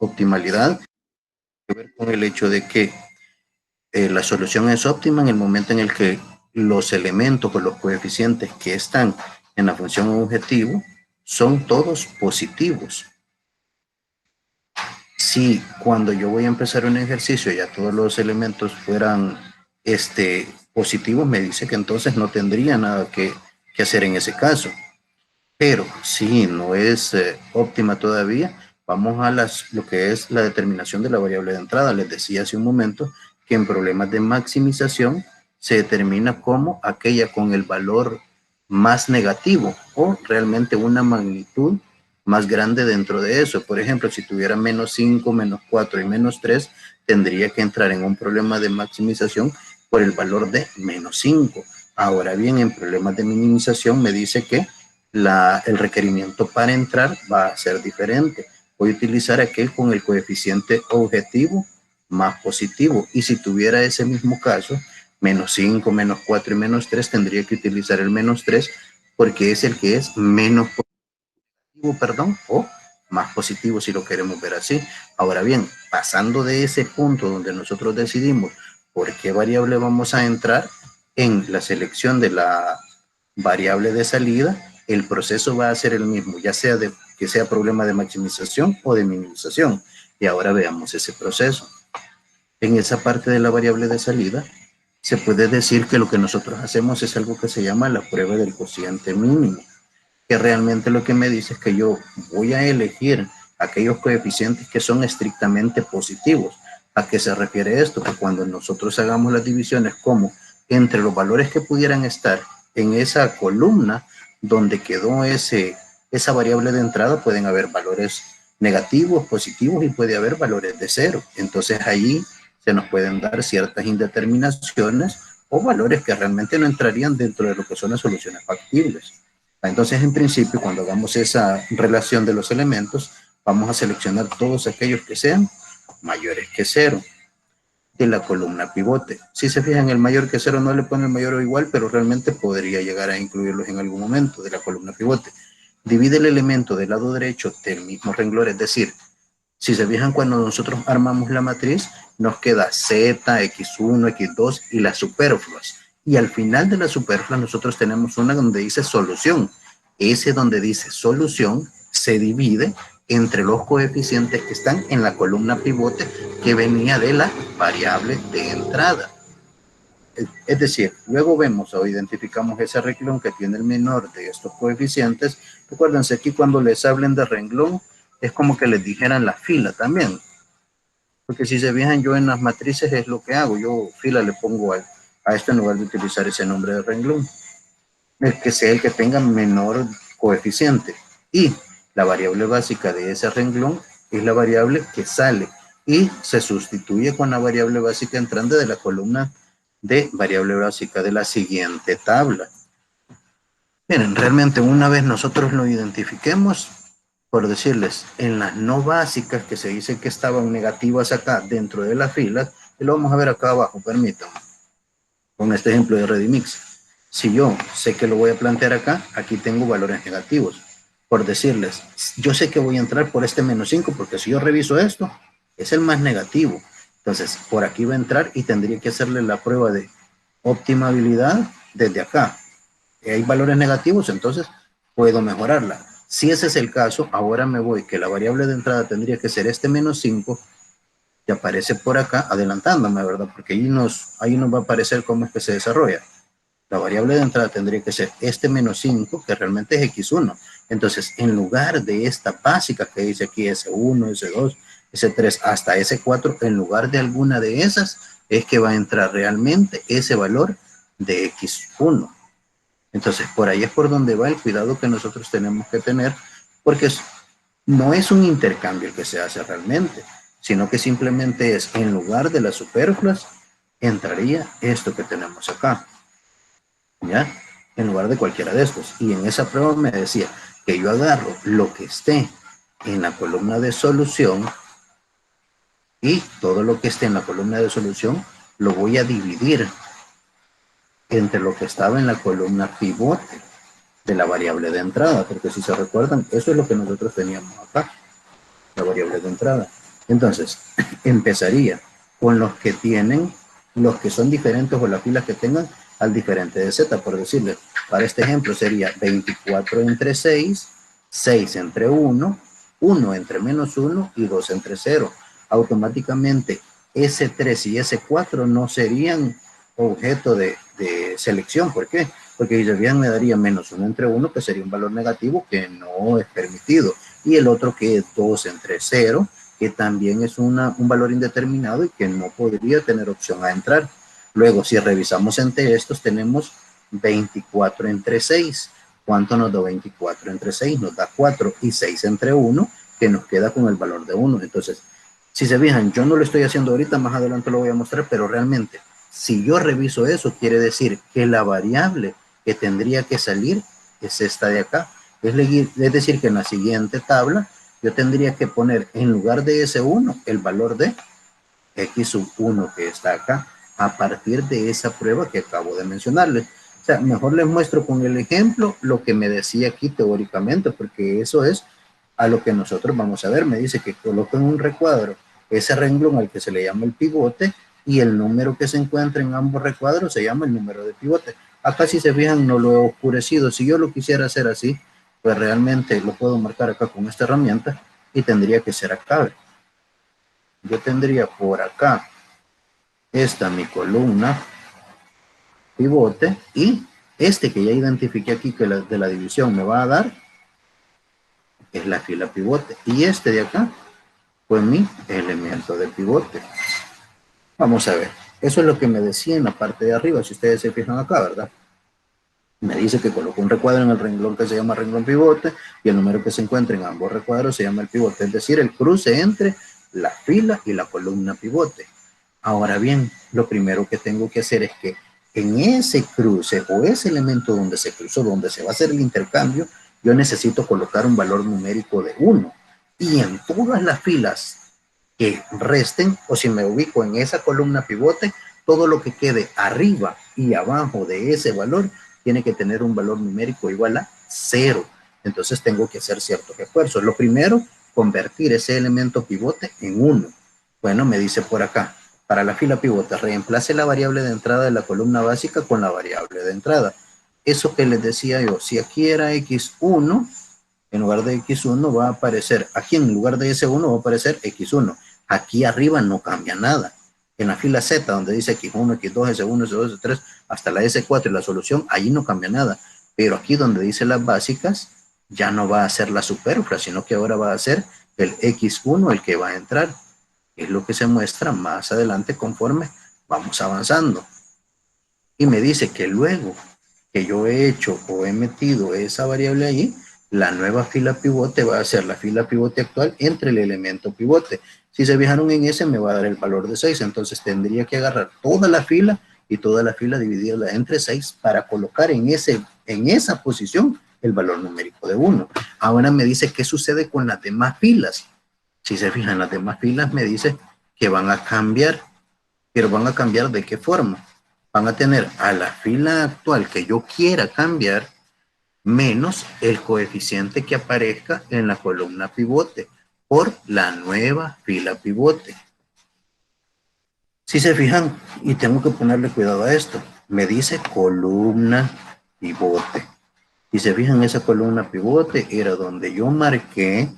optimalidad tiene que ver con el hecho de que la solución es óptima en el momento en el que los elementos o los coeficientes que están en la función objetivo son todos positivos. Si cuando yo voy a empezar un ejercicio ya todos los elementos fueran positivos, me dice que entonces no tendría nada que hacer en ese caso. Pero si no es óptima todavía, vamos a lo que es la determinación de la variable de entrada. Les decía hace un momento que en problemas de maximización se determina como aquella con el valor más negativo o realmente una magnitud más grande dentro de eso. Por ejemplo, si tuviera menos 5, menos 4 y menos 3, tendría que entrar en un problema de maximización por el valor de menos 5. Ahora bien, en problemas de minimización me dice que el requerimiento para entrar va a ser diferente. Voy a utilizar aquel con el coeficiente objetivo más positivo. Y si tuviera ese mismo caso, menos 5, menos 4 y menos 3, tendría que utilizar el menos 3 porque es el que es menos positivo, perdón, o más positivo si lo queremos ver así. Ahora bien, pasando de ese punto donde nosotros decidimos por qué variable vamos a entrar en la selección de la variable de salida, el proceso va a ser el mismo, ya sea que sea problema de maximización o de minimización. Y ahora veamos ese proceso. En esa parte de la variable de salida, se puede decir que lo que nosotros hacemos es algo que se llama la prueba del cociente mínimo, que realmente lo que me dice es que yo voy a elegir aquellos coeficientes que son estrictamente positivos. ¿A qué se refiere esto? Que cuando nosotros hagamos las divisiones como entre los valores que pudieran estar en esa columna donde quedó esa variable de entrada, pueden haber valores negativos, positivos y puede haber valores de cero. Entonces ahí se nos pueden dar ciertas indeterminaciones o valores que realmente no entrarían dentro de lo que son las soluciones factibles. Entonces, en principio, cuando hagamos esa relación de los elementos, vamos a seleccionar todos aquellos que sean mayores que cero de la columna pivote. Si se fijan, el mayor que cero no le pone el mayor o igual, pero realmente podría llegar a incluirlos en algún momento de la columna pivote. Divide el elemento del lado derecho del mismo renglón, es decir, si se fijan, cuando nosotros armamos la matriz, nos queda Z, X1, X2 y las superfluas. Y al final de las superfluas nosotros tenemos una donde dice solución. Ese donde dice solución se divide entre los coeficientes que están en la columna pivote que venía de la variable de entrada. Es decir, luego vemos o identificamos ese renglón que tiene el menor de estos coeficientes. Recuérdense aquí cuando les hablen de renglón, es como que les dijeran la fila también. Porque si se fijan, yo en las matrices es lo que hago. Yo fila le pongo a esto en lugar de utilizar ese nombre de renglón. El que sea el que tenga menor coeficiente. Y la variable básica de ese renglón es la variable que sale y se sustituye con la variable básica entrante de la columna de variable básica de la siguiente tabla. Miren, realmente una vez nosotros lo identifiquemos, por decirles, en las no básicas que se dice que estaban negativas acá dentro de las filas, y lo vamos a ver acá abajo, permítanme, con este ejemplo de Redimix. Si yo sé que lo voy a plantear acá, aquí tengo valores negativos. Por decirles, yo sé que voy a entrar por este menos 5, porque si yo reviso esto, es el más negativo. Entonces, por aquí va a entrar y tendría que hacerle la prueba de optimabilidad desde acá. Hay valores negativos, entonces puedo mejorarla. Si ese es el caso, ahora me voy, que la variable de entrada tendría que ser este menos 5, que aparece por acá, adelantándome, ¿verdad? Porque ahí nos va a aparecer cómo es que se desarrolla. La variable de entrada tendría que ser este menos 5, que realmente es X1. Entonces, en lugar de esta básica que dice aquí S1, S2, S3, hasta S4, en lugar de alguna de esas, es que va a entrar realmente ese valor de X1. Entonces, por ahí es por donde va el cuidado que nosotros tenemos que tener, porque no es un intercambio el que se hace realmente, sino que simplemente es, en lugar de las superfluas, entraría esto que tenemos acá, ¿ya? En lugar de cualquiera de estos. Y en esa prueba me decía que yo agarro lo que esté en la columna de solución y todo lo que esté en la columna de solución lo voy a dividir entre lo que estaba en la columna pivote de la variable de entrada, porque si se recuerdan, eso es lo que nosotros teníamos acá, la variable de entrada. Entonces, empezaría con los que tienen, los que son diferentes o las filas que tengan al diferente de Z, por decirle. Para este ejemplo sería 24 entre 6, 6 entre 1, 1 entre menos 1 y 2 entre 0. Automáticamente S3 y S4 no serían objeto de selección. ¿Por qué? Porque si bien me daría menos 1 entre 1, que sería un valor negativo que no es permitido. Y el otro que es 2 entre 0, que también es un valor indeterminado y que no podría tener opción a entrar. Luego, si revisamos entre estos, tenemos 24 entre 6. ¿Cuánto nos da 24 entre 6? Nos da 4 y 6 entre 1, que nos queda con el valor de 1. Entonces, si se fijan, yo no lo estoy haciendo ahorita, más adelante lo voy a mostrar, pero realmente, si yo reviso eso, quiere decir que la variable que tendría que salir es esta de acá. Es decir, que en la siguiente tabla yo tendría que poner en lugar de S1 el valor de X sub 1 que está acá, a partir de esa prueba que acabo de mencionarles. O sea, mejor les muestro con el ejemplo lo que me decía aquí teóricamente, porque eso es a lo que nosotros vamos a ver. Me dice que coloco en un recuadro ese renglón al que se le llama el pivote y el número que se encuentra en ambos recuadros se llama el número de pivote. Acá, si se fijan, no lo he oscurecido. Si yo lo quisiera hacer así, pues realmente lo puedo marcar acá con esta herramienta y tendría que ser acá. Yo tendría por acá esta mi columna pivote y este que ya identifiqué aquí que de la división me va a dar es la fila pivote y este de acá fue mi elemento de pivote. Vamos a ver, eso es lo que me decía en la parte de arriba, si ustedes se fijan acá, ¿verdad? Me dice que coloco un recuadro en el renglón que se llama renglón pivote y el número que se encuentra en ambos recuadros se llama el pivote, es decir, el cruce entre la fila y la columna pivote. Ahora bien, lo primero que tengo que hacer es que en ese cruce o ese elemento donde se cruzó, donde se va a hacer el intercambio, yo necesito colocar un valor numérico de 1. Y en todas las filas que resten, o si me ubico en esa columna pivote, todo lo que quede arriba y abajo de ese valor tiene que tener un valor numérico igual a 0. Entonces tengo que hacer ciertos esfuerzos. Lo primero, convertir ese elemento pivote en 1. Bueno, me dice por acá, para la fila pivote, reemplace la variable de entrada de la columna básica con la variable de entrada. Eso que les decía yo, si aquí era x1, en lugar de x1 va a aparecer, aquí en lugar de s1 va a aparecer x1. Aquí arriba no cambia nada. En la fila Z, donde dice x1, x2, s1, s2, s3, hasta la s4 y la solución, ahí no cambia nada. Pero aquí donde dice las básicas, ya no va a ser la superflua, sino que ahora va a ser el x1 el que va a entrar. Es lo que se muestra más adelante conforme vamos avanzando. Y me dice que luego que yo he hecho o he metido esa variable allí, la nueva fila pivote va a ser la fila pivote actual entre el elemento pivote. Si se fijaron en ese, me va a dar el valor de 6. Entonces tendría que agarrar toda la fila y toda la fila dividirla entre 6 para colocar en esa posición el valor numérico de 1. Ahora me dice qué sucede con las demás filas. Si se fijan, las demás filas me dice que van a cambiar, pero van a cambiar de qué forma. Van a tener a la fila actual que yo quiera cambiar menos el coeficiente que aparezca en la columna pivote por la nueva fila pivote. Si se fijan, y tengo que ponerle cuidado a esto, me dice columna pivote. Si se fijan, esa columna pivote era donde yo marqué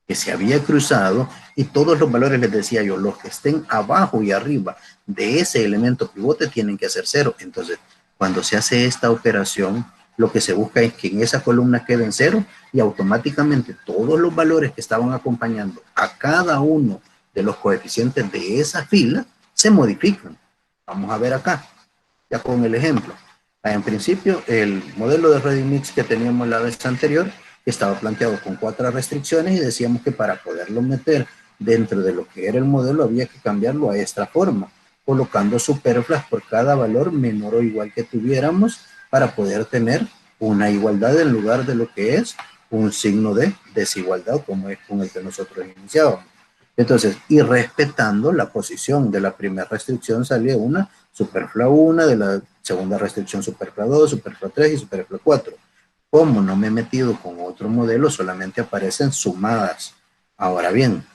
que se había cruzado y todos los valores, les decía yo, los que estén abajo y arriba de ese elemento pivote tienen que ser 0. Entonces, cuando se hace esta operación, lo que se busca es que en esa columna queden 0 y automáticamente todos los valores que estaban acompañando a cada uno de los coeficientes de esa fila se modifican. Vamos a ver acá, ya con el ejemplo. En principio, el modelo de Ready Mix que teníamos la vez anterior estaba planteado con 4 restricciones y decíamos que para poderlo meter dentro de lo que era el modelo había que cambiarlo a esta forma, colocando superfluas por cada valor menor o igual que tuviéramos para poder tener una igualdad en lugar de lo que es un signo de desigualdad como es con el que nosotros iniciábamos. Entonces, y respetando la posición de la primera restricción, salió una superflua 1, de la segunda restricción superflua 2, superflua 3 y superflua 4. Como no me he metido con otro modelo, solamente aparecen sumadas. Ahora bien,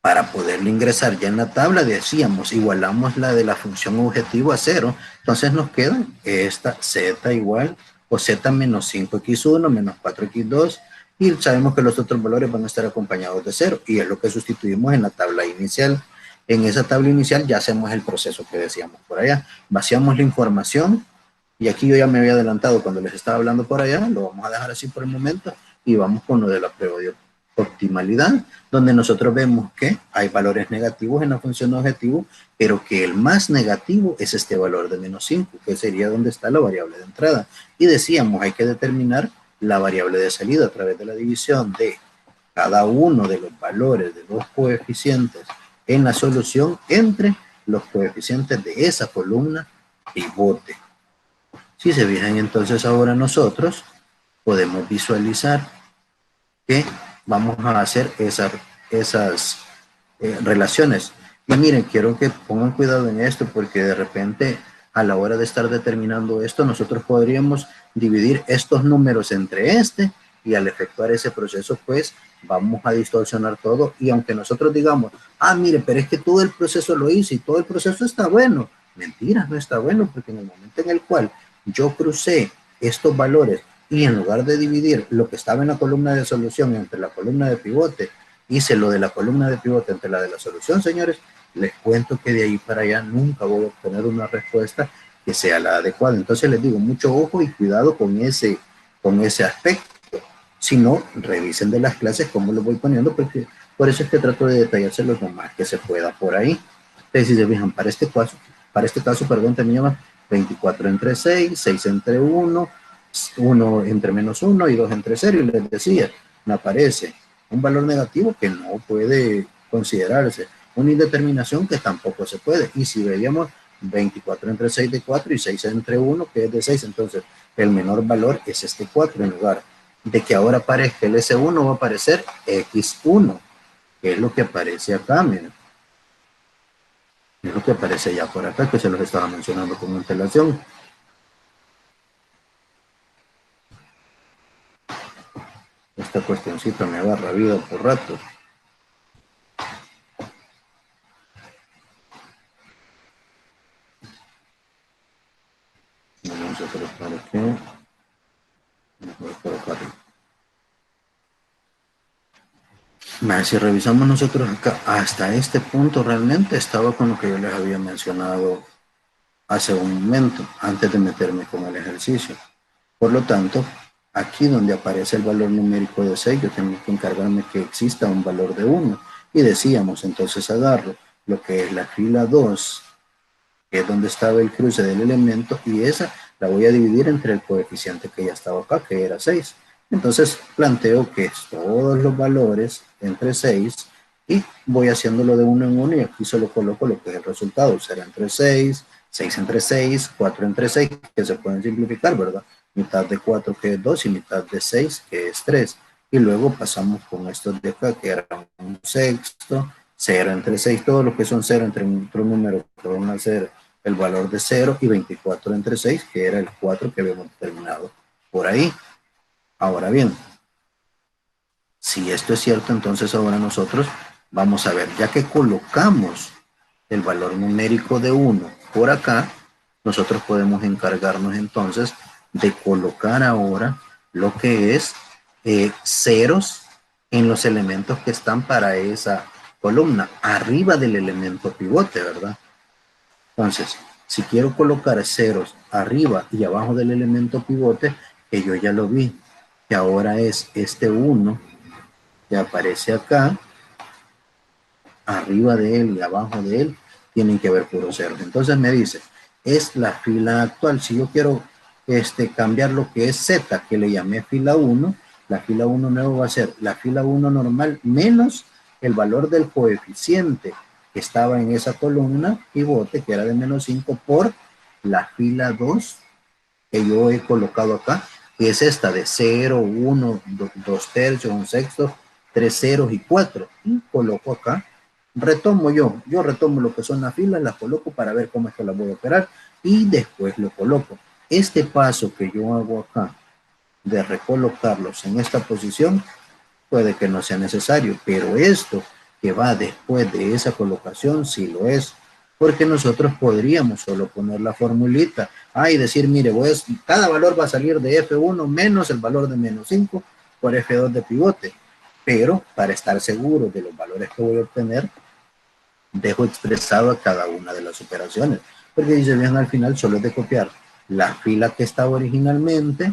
Para poderlo ingresar ya en la tabla, decíamos, igualamos la de la función objetivo a 0. Entonces nos queda esta z igual, o z menos 5x1 menos 4x2, y sabemos que los otros valores van a estar acompañados de 0, y es lo que sustituimos en la tabla inicial. En esa tabla inicial ya hacemos el proceso que decíamos por allá. Vaciamos la información, y aquí yo ya me había adelantado cuando les estaba hablando por allá, lo vamos a dejar así por el momento, y vamos con lo de la prueba de optimalidad, donde nosotros vemos que hay valores negativos en la función de objetivo, pero que el más negativo es este valor de menos 5, que sería donde está la variable de entrada. Y decíamos, hay que determinar la variable de salida a través de la división de cada uno de los valores de los coeficientes en la solución entre los coeficientes de esa columna pivote. Si se fijan, entonces ahora nosotros podemos visualizar que vamos a hacer esas relaciones. Y miren, quiero que pongan cuidado en esto, porque de repente a la hora de estar determinando esto, nosotros podríamos dividir estos números entre y al efectuar ese proceso, pues vamos a distorsionar todo. Y aunque nosotros digamos, mire, pero es que todo el proceso lo hice y todo el proceso está bueno. Mentira, no está bueno, porque en el momento en el cual yo crucé estos valores y en lugar de dividir lo que estaba en la columna de solución entre la columna de pivote, hice lo de la columna de pivote entre la de la solución, señores, les cuento que de ahí para allá nunca voy a obtener una respuesta que sea la adecuada. Entonces les digo, mucho ojo y cuidado con ese aspecto. Si no, revisen de las clases cómo lo voy poniendo, porque por eso es que trato de detallárselos lo más que se pueda por ahí. Entonces, si se fijan, para este caso, tenía 24 entre 6, 6 entre 1, 1 entre menos 1 y 2 entre 0, y les decía, me aparece un valor negativo que no puede considerarse, una indeterminación que tampoco se puede, y si veíamos 24 entre 6 de 4 y 6 entre 1 que es de 6, entonces el menor valor es este 4, en lugar de que ahora aparezca el S1 va a aparecer X1, que es lo que aparece acá, miren. Es lo que aparece ya por acá, que se los estaba mencionando con antelación. Esta cuestioncita me agarra vida por rato. Vamos a colocar aquí. Vamos a colocarlo. Si revisamos nosotros acá, hasta este punto realmente estaba con lo que yo les había mencionado hace un momento, antes de meterme con el ejercicio. Por lo tanto, aquí donde aparece el valor numérico de 6, yo tengo que encargarme que exista un valor de 1. Y decíamos, entonces agarro lo que es la fila 2, que es donde estaba el cruce del elemento, y esa la voy a dividir entre el coeficiente que ya estaba acá, que era 6. Entonces planteo que todos los valores entre 6, y voy haciéndolo de uno en uno, y aquí solo coloco lo que es el resultado, será entre 6, 6 entre 6, 4 entre 6, que se pueden simplificar, ¿verdad? Mitad de 4 que es 2 y mitad de 6 que es 3. Y luego pasamos con estos de acá, que era un sexto, 0 entre 6, todo lo que son 0 entre otro número que van a ser el valor de 0, y 24 entre 6, que era el 4 que habíamos determinado por ahí. Ahora bien, si esto es cierto, entonces ahora nosotros vamos a ver, ya que colocamos el valor numérico de 1 por acá, nosotros podemos encargarnos entonces de colocar ahora lo que es ceros en los elementos que están para esa columna, arriba del elemento pivote, ¿verdad? Entonces, si quiero colocar ceros arriba y abajo del elemento pivote, que yo ya lo vi, que ahora es este 1 que aparece acá, arriba de él y abajo de él, tienen que ver puros ceros. Entonces me dice, es la fila actual. Si yo quiero cambiar lo que es Z, que le llamé fila 1, la fila 1 nuevo va a ser la fila 1 normal menos el valor del coeficiente que estaba en esa columna pivote, que era de menos 5, por la fila 2 que yo he colocado acá, que es esta de 0, 1, 2 tercios, 1 sexto, 3 ceros y 4. Y coloco acá, yo retomo lo que son las filas, las coloco para ver cómo es que las voy a operar, y después lo coloco. Este paso que yo hago acá, de recolocarlos en esta posición, puede que no sea necesario, pero esto que va después de esa colocación, sí lo es. Porque nosotros podríamos solo poner la formulita, y decir, mire, cada valor va a salir de F1 menos el valor de menos 5 por F2 de pivote. Pero para estar seguro de los valores que voy a obtener, dejo expresado a cada una de las operaciones. Porque dice bien, al final solo es de copiar la fila que estaba originalmente,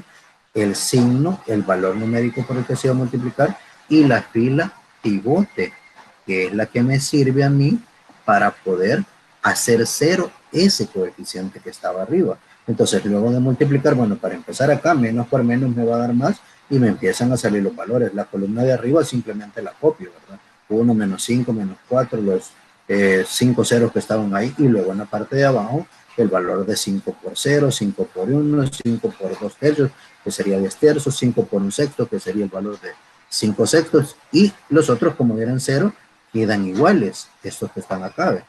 el signo, el valor numérico por el que se va a multiplicar y la fila pivote, que es la que me sirve a mí para poder hacer cero ese coeficiente que estaba arriba. Entonces, luego de multiplicar, bueno, para empezar acá, menos por menos me va a dar más y me empiezan a salir los valores. La columna de arriba simplemente la copio, ¿verdad? 1, menos 5, menos 4, los 5 ceros que estaban ahí, y luego en la parte de abajo el valor de 5 por 0, 5 por 1, 5 por 2 tercios, que sería 10 tercios, 5 por 1 sexto, que sería el valor de 5 sextos, y los otros, como eran 0, quedan iguales, estos que están acá.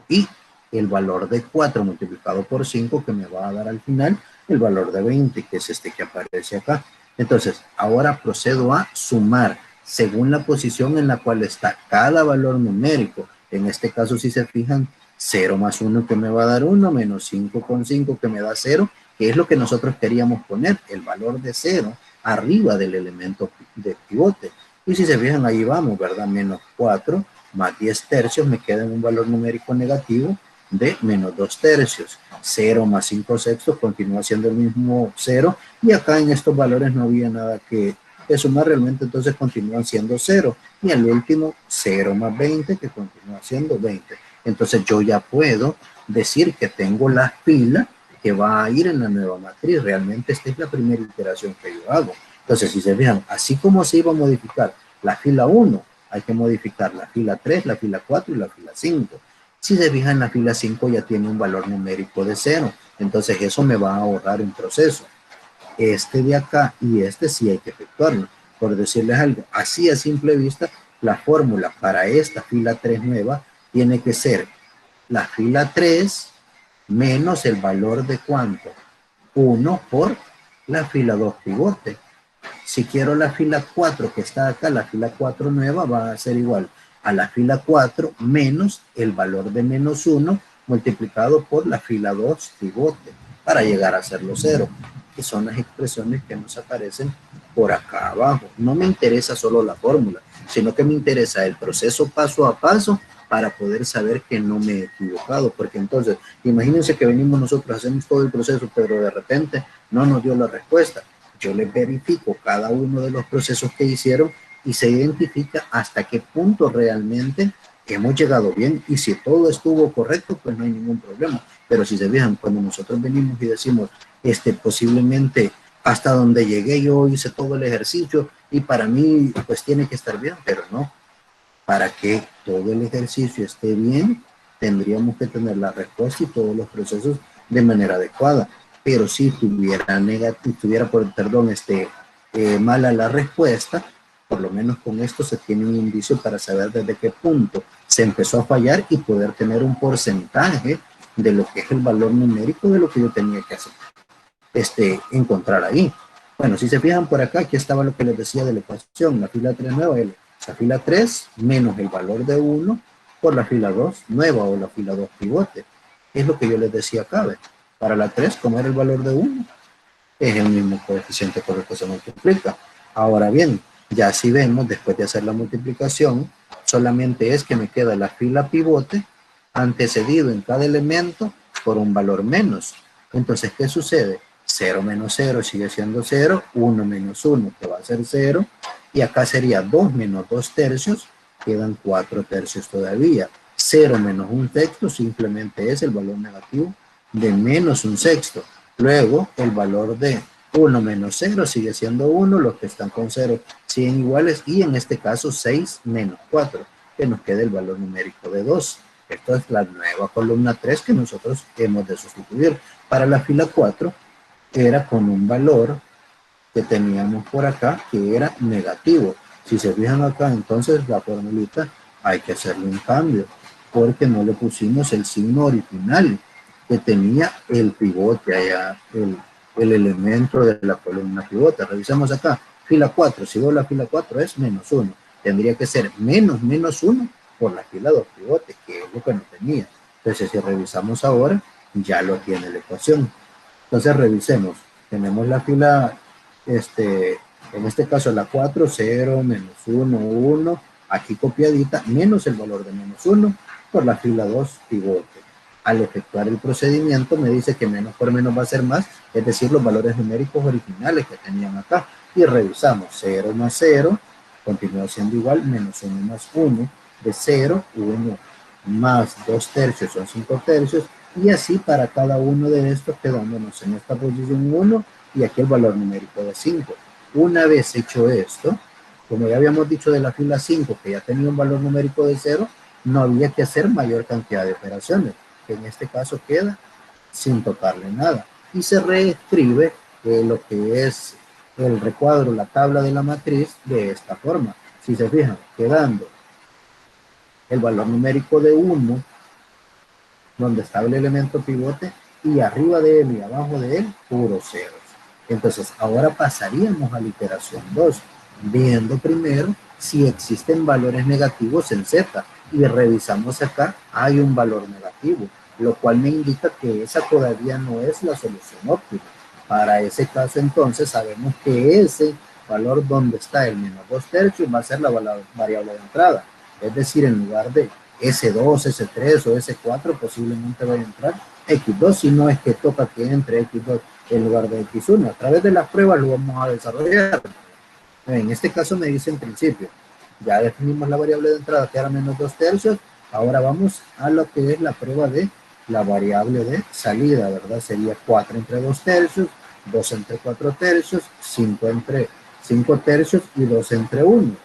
Y el valor de 4 multiplicado por 5, que me va a dar al final el valor de 20, que es este que aparece acá. Entonces, ahora procedo a sumar según la posición en la cual está cada valor numérico. En este caso, si se fijan, 0 más 1 que me va a dar 1, menos 5 con 5 que me da 0, que es lo que nosotros queríamos poner, el valor de 0 arriba del elemento de pivote. Y si se fijan, ahí vamos, ¿verdad? Menos 4 más 10 tercios me queda en un valor numérico negativo de menos 2 tercios. 0 más 5 sextos continúa siendo el mismo 0, y acá en estos valores no había nada que sumar realmente, entonces continúan siendo 0. Y el último, 0 más 20, que continúa siendo 20. Entonces yo ya puedo decir que tengo la fila que va a ir en la nueva matriz. Realmente esta es la primera iteración que yo hago. Entonces, si se fijan, así como se iba a modificar la fila 1, hay que modificar la fila 3, la fila 4 y la fila 5. Si se fijan, la fila 5 ya tiene un valor numérico de 0. Entonces eso me va a ahorrar un proceso. Este de acá y este sí hay que efectuarlo. Por decirles algo, así a simple vista, la fórmula para esta fila 3 nueva tiene que ser la fila 3 menos el valor de ¿cuánto? 1 por la fila 2 pivote. Si quiero la fila 4 que está acá, la fila 4 nueva va a ser igual a la fila 4 menos el valor de menos 1 multiplicado por la fila 2 pivote para llegar a ser los 0, que son las expresiones que nos aparecen por acá abajo. No me interesa solo la fórmula, sino que me interesa el proceso paso a paso para poder saber que no me he equivocado, porque entonces, imagínense que venimos nosotros, hacemos todo el proceso, pero de repente no nos dio la respuesta. Yo les verifico cada uno de los procesos que hicieron y se identifica hasta qué punto realmente hemos llegado bien, y si todo estuvo correcto, pues no hay ningún problema. Pero si se fijan, cuando nosotros venimos y decimos, posiblemente hasta donde llegué yo hice todo el ejercicio y para mí pues tiene que estar bien, pero no. Para que todo el ejercicio esté bien, tendríamos que tener la respuesta y todos los procesos de manera adecuada. Pero si tuviera mala la respuesta, por lo menos con esto se tiene un indicio para saber desde qué punto se empezó a fallar y poder tener un porcentaje de lo que es el valor numérico de lo que yo tenía que hacer, encontrar ahí. Bueno, si se fijan por acá, aquí estaba lo que les decía de la ecuación, la fila 3 nueva, la fila 3 menos el valor de 1 por la fila 2 nueva o la fila 2 pivote. Es lo que yo les decía acá, ¿ve? Para la 3, como era el valor de 1, es el mismo coeficiente por el que se multiplica. Ahora bien, ya si vemos, después de hacer la multiplicación, solamente es que me queda la fila pivote antecedido en cada elemento por un valor menos. Entonces, ¿qué sucede? 0 menos 0 sigue siendo 0, 1 menos 1 que va a ser 0, y acá sería 2 menos 2 tercios, quedan 4 tercios todavía. 0 menos 1 sexto simplemente es el valor negativo de menos 1 sexto. Luego, el valor de 1 menos 0 sigue siendo 1, los que están con 0 siguen iguales, y en este caso 6 menos 4, que nos queda el valor numérico de 2. Esta es la nueva columna 3 que nosotros hemos de sustituir. Para la fila 4 era con un valor que teníamos por acá que era negativo. Si se fijan acá, entonces la formulita hay que hacerle un cambio porque no le pusimos el signo original que tenía el pivote allá, el elemento de la columna pivote. Revisamos acá, fila 4, si veo la fila 4 es menos 1. tendría que ser menos menos 1 por la fila 2 pivotes, que es lo que no tenía. Entonces, si revisamos ahora, ya lo tiene la ecuación. Entonces, revisemos. Tenemos la fila, en este caso la 4, 0, menos 1, 1, aquí copiadita, menos el valor de menos 1 por la fila 2 pivote. Al efectuar el procedimiento me dice que menos por menos va a ser más, es decir, los valores numéricos originales que tenían acá. Y revisamos, 0 más 0, continúa siendo igual, menos 1 más 1, de 0, 1, más 2 tercios son 5 tercios, y así para cada uno de estos, quedándonos en esta posición 1 y aquí el valor numérico de 5. Una vez hecho esto, como ya habíamos dicho de la fila 5, que ya tenía un valor numérico de 0, no había que hacer mayor cantidad de operaciones, que en este caso queda sin tocarle nada. Y se reescribe lo que es el recuadro, la tabla de la matriz, de esta forma. Si se fijan, quedando el valor numérico de 1, donde estaba el elemento pivote, y arriba de él y abajo de él, puros ceros. Entonces, ahora pasaríamos a la iteración 2, viendo primero si existen valores negativos en Z, y revisamos acá, hay un valor negativo, lo cual me indica que esa todavía no es la solución óptima. Para ese caso, entonces, sabemos que ese valor donde está el menos 2 tercios va a ser la variable de entrada. Es decir, en lugar de S2, S3 o S4, posiblemente vaya a entrar X2, si no es que toca que entre X2 en lugar de X1. A través de las pruebas lo vamos a desarrollar. En este caso me dice en principio, ya definimos la variable de entrada que era menos 2 tercios, ahora vamos a lo que es la prueba de la variable de salida, ¿verdad? Sería 4 entre 2 tercios, 2 entre 4 tercios, 5 entre 5 tercios y 2 entre 1.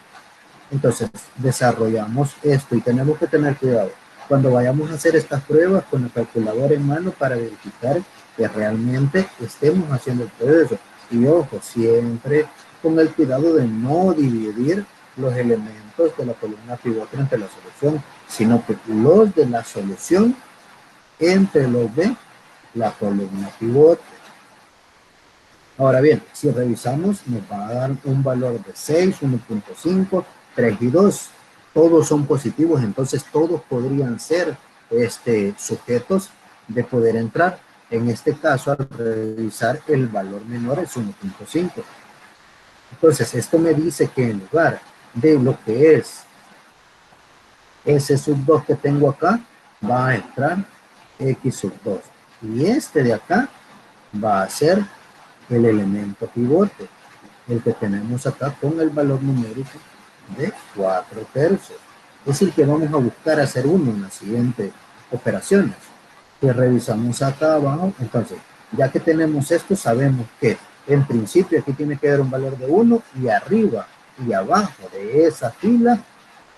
Entonces, desarrollamos esto y tenemos que tener cuidado cuando vayamos a hacer estas pruebas con el calculador en mano para verificar que realmente estemos haciendo el proceso. Y ojo, siempre con el cuidado de no dividir los elementos de la columna pivote entre la solución, sino que los de la solución entre los de la columna pivote. Ahora bien, si revisamos, nos va a dar un valor de 6, 1.5, 3 y 2. Todos son positivos, entonces todos podrían ser sujetos de poder entrar. En este caso, al revisar, el valor menor es 1.5. Entonces, esto me dice que en lugar de lo que es S sub 2 que tengo acá, va a entrar X sub 2. Y este de acá va a ser el elemento pivote, el que tenemos acá con el valor numérico de 4 tercios. Es el que vamos a buscar hacer uno en las siguientes operaciones. Que revisamos acá abajo. Entonces, ya que tenemos esto, sabemos que en principio aquí tiene que haber un valor de 1 y arriba y abajo de esa fila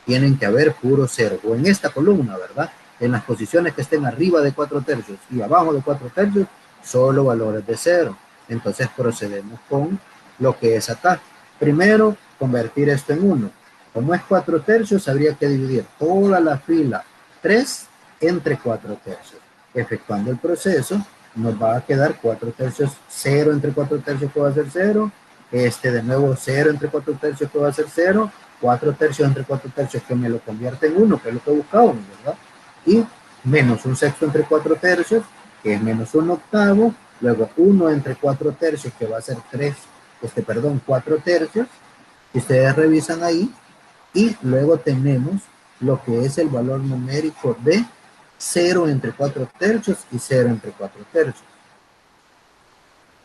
tienen que haber puro cero. O en esta columna, ¿verdad? En las posiciones que estén arriba de 4 tercios y abajo de 4 tercios, solo valores de cero. Entonces procedemos con lo que es acá. Primero, convertir esto en 1. Como es 4 tercios, habría que dividir toda la fila 3 entre 4 tercios. Efectuando el proceso, nos va a quedar 4 tercios, 0 entre 4 tercios que va a ser 0. De nuevo 0 entre 4 tercios que va a ser 0. 4 tercios entre 4 tercios que me lo convierte en 1, que es lo que buscábamos, ¿verdad? Y menos un sexto entre 4 tercios, que es menos un octavo, luego 1 entre 4 tercios, que va a ser 4 tercios, que ustedes revisan ahí, y luego tenemos lo que es el valor numérico de 0 entre 4 tercios y 0 entre 4 tercios.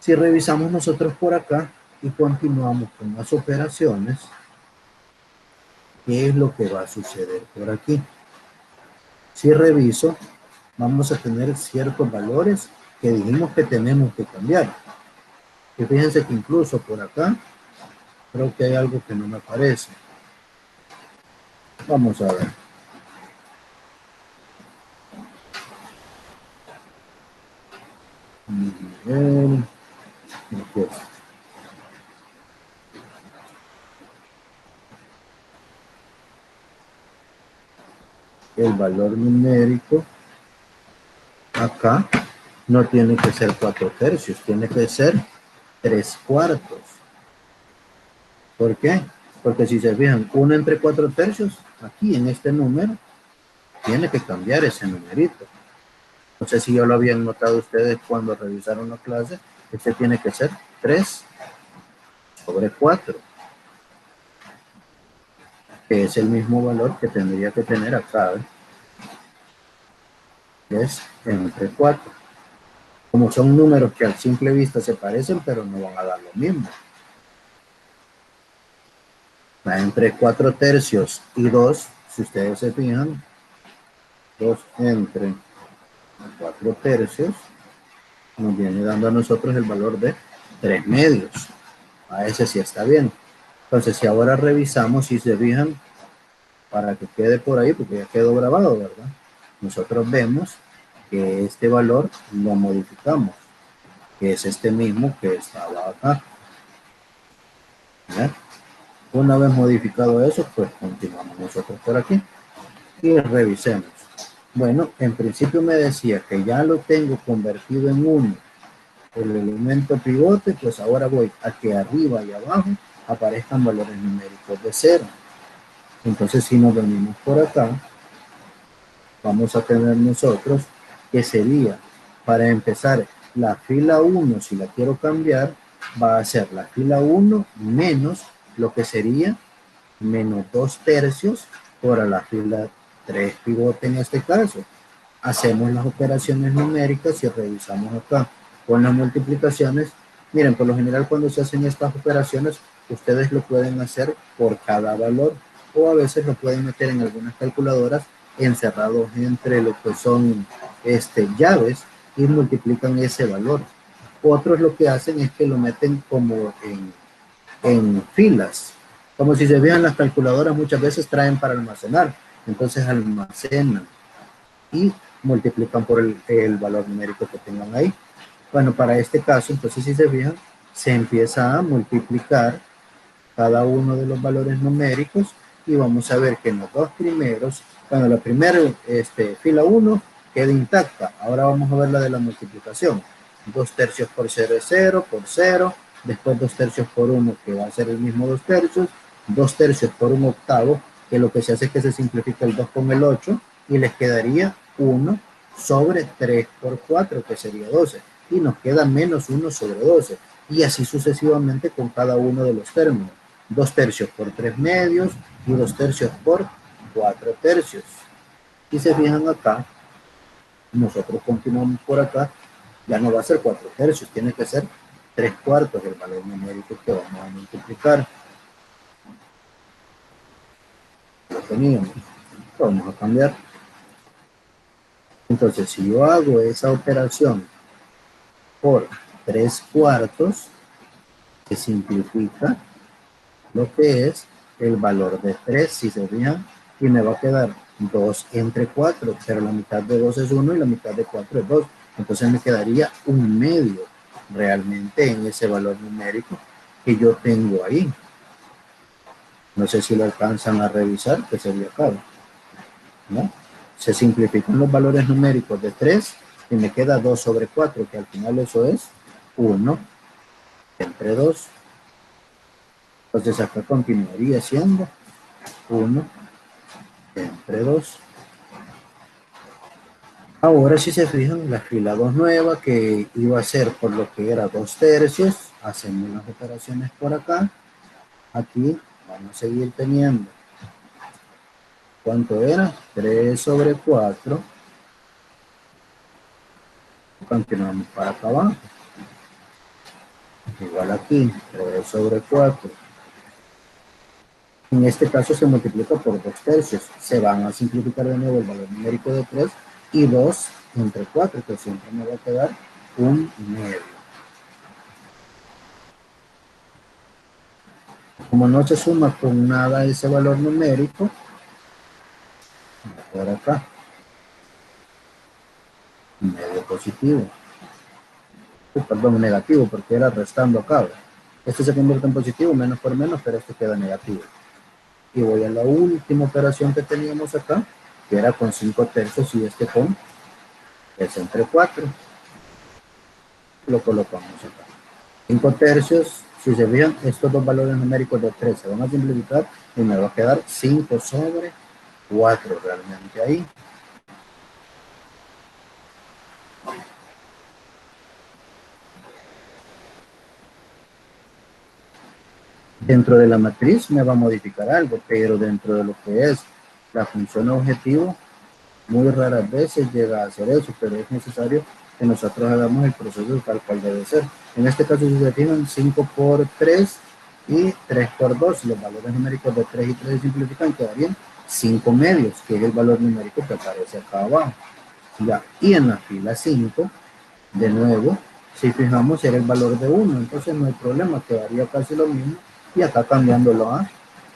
Si revisamos nosotros por acá y continuamos con las operaciones, ¿qué es lo que va a suceder por aquí? Si reviso, vamos a tener ciertos valores que dijimos que tenemos que cambiar. Y fíjense que incluso por acá, creo que hay algo que no me parece. Vamos a ver. Nivel. Okay. El valor numérico acá no tiene que ser 4 tercios, tiene que ser 3 cuartos. ¿Por qué? Porque si se fijan, 1 entre 4 tercios, aquí en este número, tiene que cambiar ese numerito. No sé si ya lo habían notado ustedes cuando revisaron la clase. Este tiene que ser 3 sobre 4, que es el mismo valor que tendría que tener acá, ¿eh? 3 entre 4. Como son números que a simple vista se parecen, pero no van a dar lo mismo. Entre 4 tercios y 2, si ustedes se fijan, 2 entre 4 tercios nos viene dando a nosotros el valor de 3 medios. A ese sí está bien. Entonces, si ahora revisamos, si se fijan, para que quede por ahí, porque ya quedó grabado, ¿verdad? Nosotros vemos que este valor lo modificamos, que es este mismo que estaba acá. ¿Ya? Una vez modificado eso, pues continuamos nosotros por aquí y revisemos. Bueno, en principio me decía que ya lo tengo convertido en 1, el elemento pivote, pues ahora voy a que arriba y abajo aparezcan valores numéricos de 0. Entonces, si nos venimos por acá, vamos a tener nosotros que sería, para empezar, la fila 1, si la quiero cambiar, va a ser la fila 1 menos lo que sería menos 2 tercios por la fila 3 pivote en este caso. Hacemos las operaciones numéricas y revisamos acá con las multiplicaciones. Miren, por lo general cuando se hacen estas operaciones, ustedes lo pueden hacer por cada valor o a veces lo pueden meter en algunas calculadoras encerrados entre lo que son llaves y multiplican ese valor. Otros lo que hacen es que lo meten como en filas. Como si se vean las calculadoras muchas veces traen para almacenar. Entonces almacenan y multiplican por el valor numérico que tengan ahí. Bueno, para este caso, entonces si se fijan, se empieza a multiplicar cada uno de los valores numéricos y vamos a ver que en los dos primeros, bueno, la primera fila 1 queda intacta. Ahora vamos a ver la de la multiplicación. 2 tercios por 0 es 0, por 0. Después 2 tercios por 1, que va a ser el mismo 2 tercios. 2 tercios por 1 octavo, que lo que se hace es que se simplifica el 2 con el 8 y les quedaría 1 sobre 3 por 4, que sería 12. Y nos queda menos 1 sobre 12. Y así sucesivamente con cada uno de los términos. 2 tercios por 3 medios y 2 tercios por 4 tercios. Si se fijan acá, nosotros continuamos por acá, ya no va a ser 4 tercios, tiene que ser 3 cuartos el valor numérico que vamos a multiplicar. Lo teníamos, lo vamos a cambiar. Entonces, si yo hago esa operación por 3 cuartos, se simplifica lo que es el valor de 3, si se fijan, y me va a quedar 2 entre 4, pero la mitad de 2 es 1 y la mitad de 4 es 2. Entonces me quedaría un medio realmente en ese valor numérico que yo tengo ahí. No sé si lo alcanzan a revisar, que sería acá, ¿no? Se simplifican los valores numéricos de 3 y me queda 2 sobre 4, que al final eso es 1 entre 2. Entonces acá continuaría siendo 1 entre 2. Ahora si se fijan, la fila 2 nueva que iba a ser por lo que era 2 tercios, hacemos las operaciones por acá. Aquí vamos a seguir teniendo, ¿cuánto era? 3 sobre 4. Continuamos para acá abajo. Igual aquí, 3 sobre 4. En este caso se multiplica por 2 tercios. Se van a simplificar de nuevo el valor numérico de 3 y 2 entre 4, que siempre me va a quedar un medio. Como no se suma con nada ese valor numérico, por acá, medio positivo. Perdón, negativo, porque era restando acá. Este se convierte en positivo, menos por menos, pero este queda negativo. Y voy a la última operación que teníamos acá, que era con 5 tercios y este con es entre 4. Lo colocamos acá. 5 tercios Si se fijan, estos dos valores numéricos de 3 se van a simplificar y me va a quedar 5 sobre 4 realmente ahí. Dentro de la matriz me va a modificar algo, pero dentro de lo que es la función objetivo, muy raras veces llega a hacer eso, pero es necesario que nosotros hagamos el proceso tal cual debe ser. En este caso, si se fijan, 5 por 3 y 3 por 2, los valores numéricos de 3 y 3 se simplifican, quedarían 5 medios, que es el valor numérico que aparece acá abajo. Ya, y en la fila 5, de nuevo, si fijamos, era el valor de 1, entonces no hay problema, quedaría casi lo mismo, y acá cambiándolo a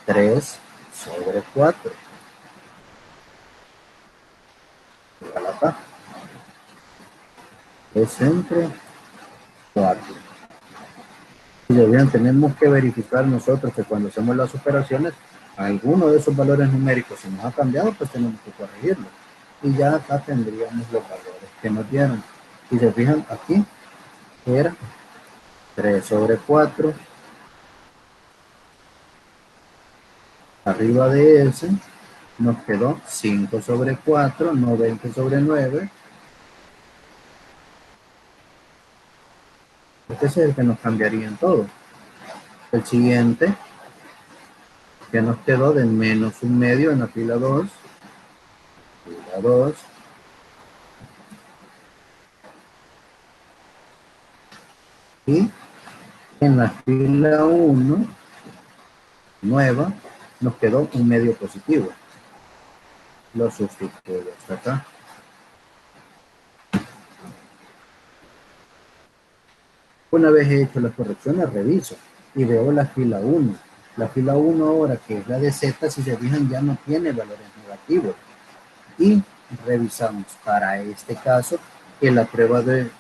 3 sobre 4. Igual acá. Es entre 4. Y bien, tenemos que verificar nosotros que cuando hacemos las operaciones, alguno de esos valores numéricos se nos ha cambiado, pues tenemos que corregirlo. Y ya acá tendríamos los valores que nos dieron. Si se fijan aquí, era 3 sobre 4. Arriba de ese nos quedó 5 sobre 4, no 20 sobre 9. Este es el que nos cambiaría en todo. El siguiente, que nos quedó de menos un medio en la fila 2. Fila 2. Y en la fila 1, nueva, nos quedó un medio positivo. Lo sustituyo hasta acá. Una vez he hecho las correcciones, reviso y veo la fila 1. La fila 1 ahora, que es la de Z, si se fijan, ya no tiene valores negativos. Y revisamos para este caso que la prueba de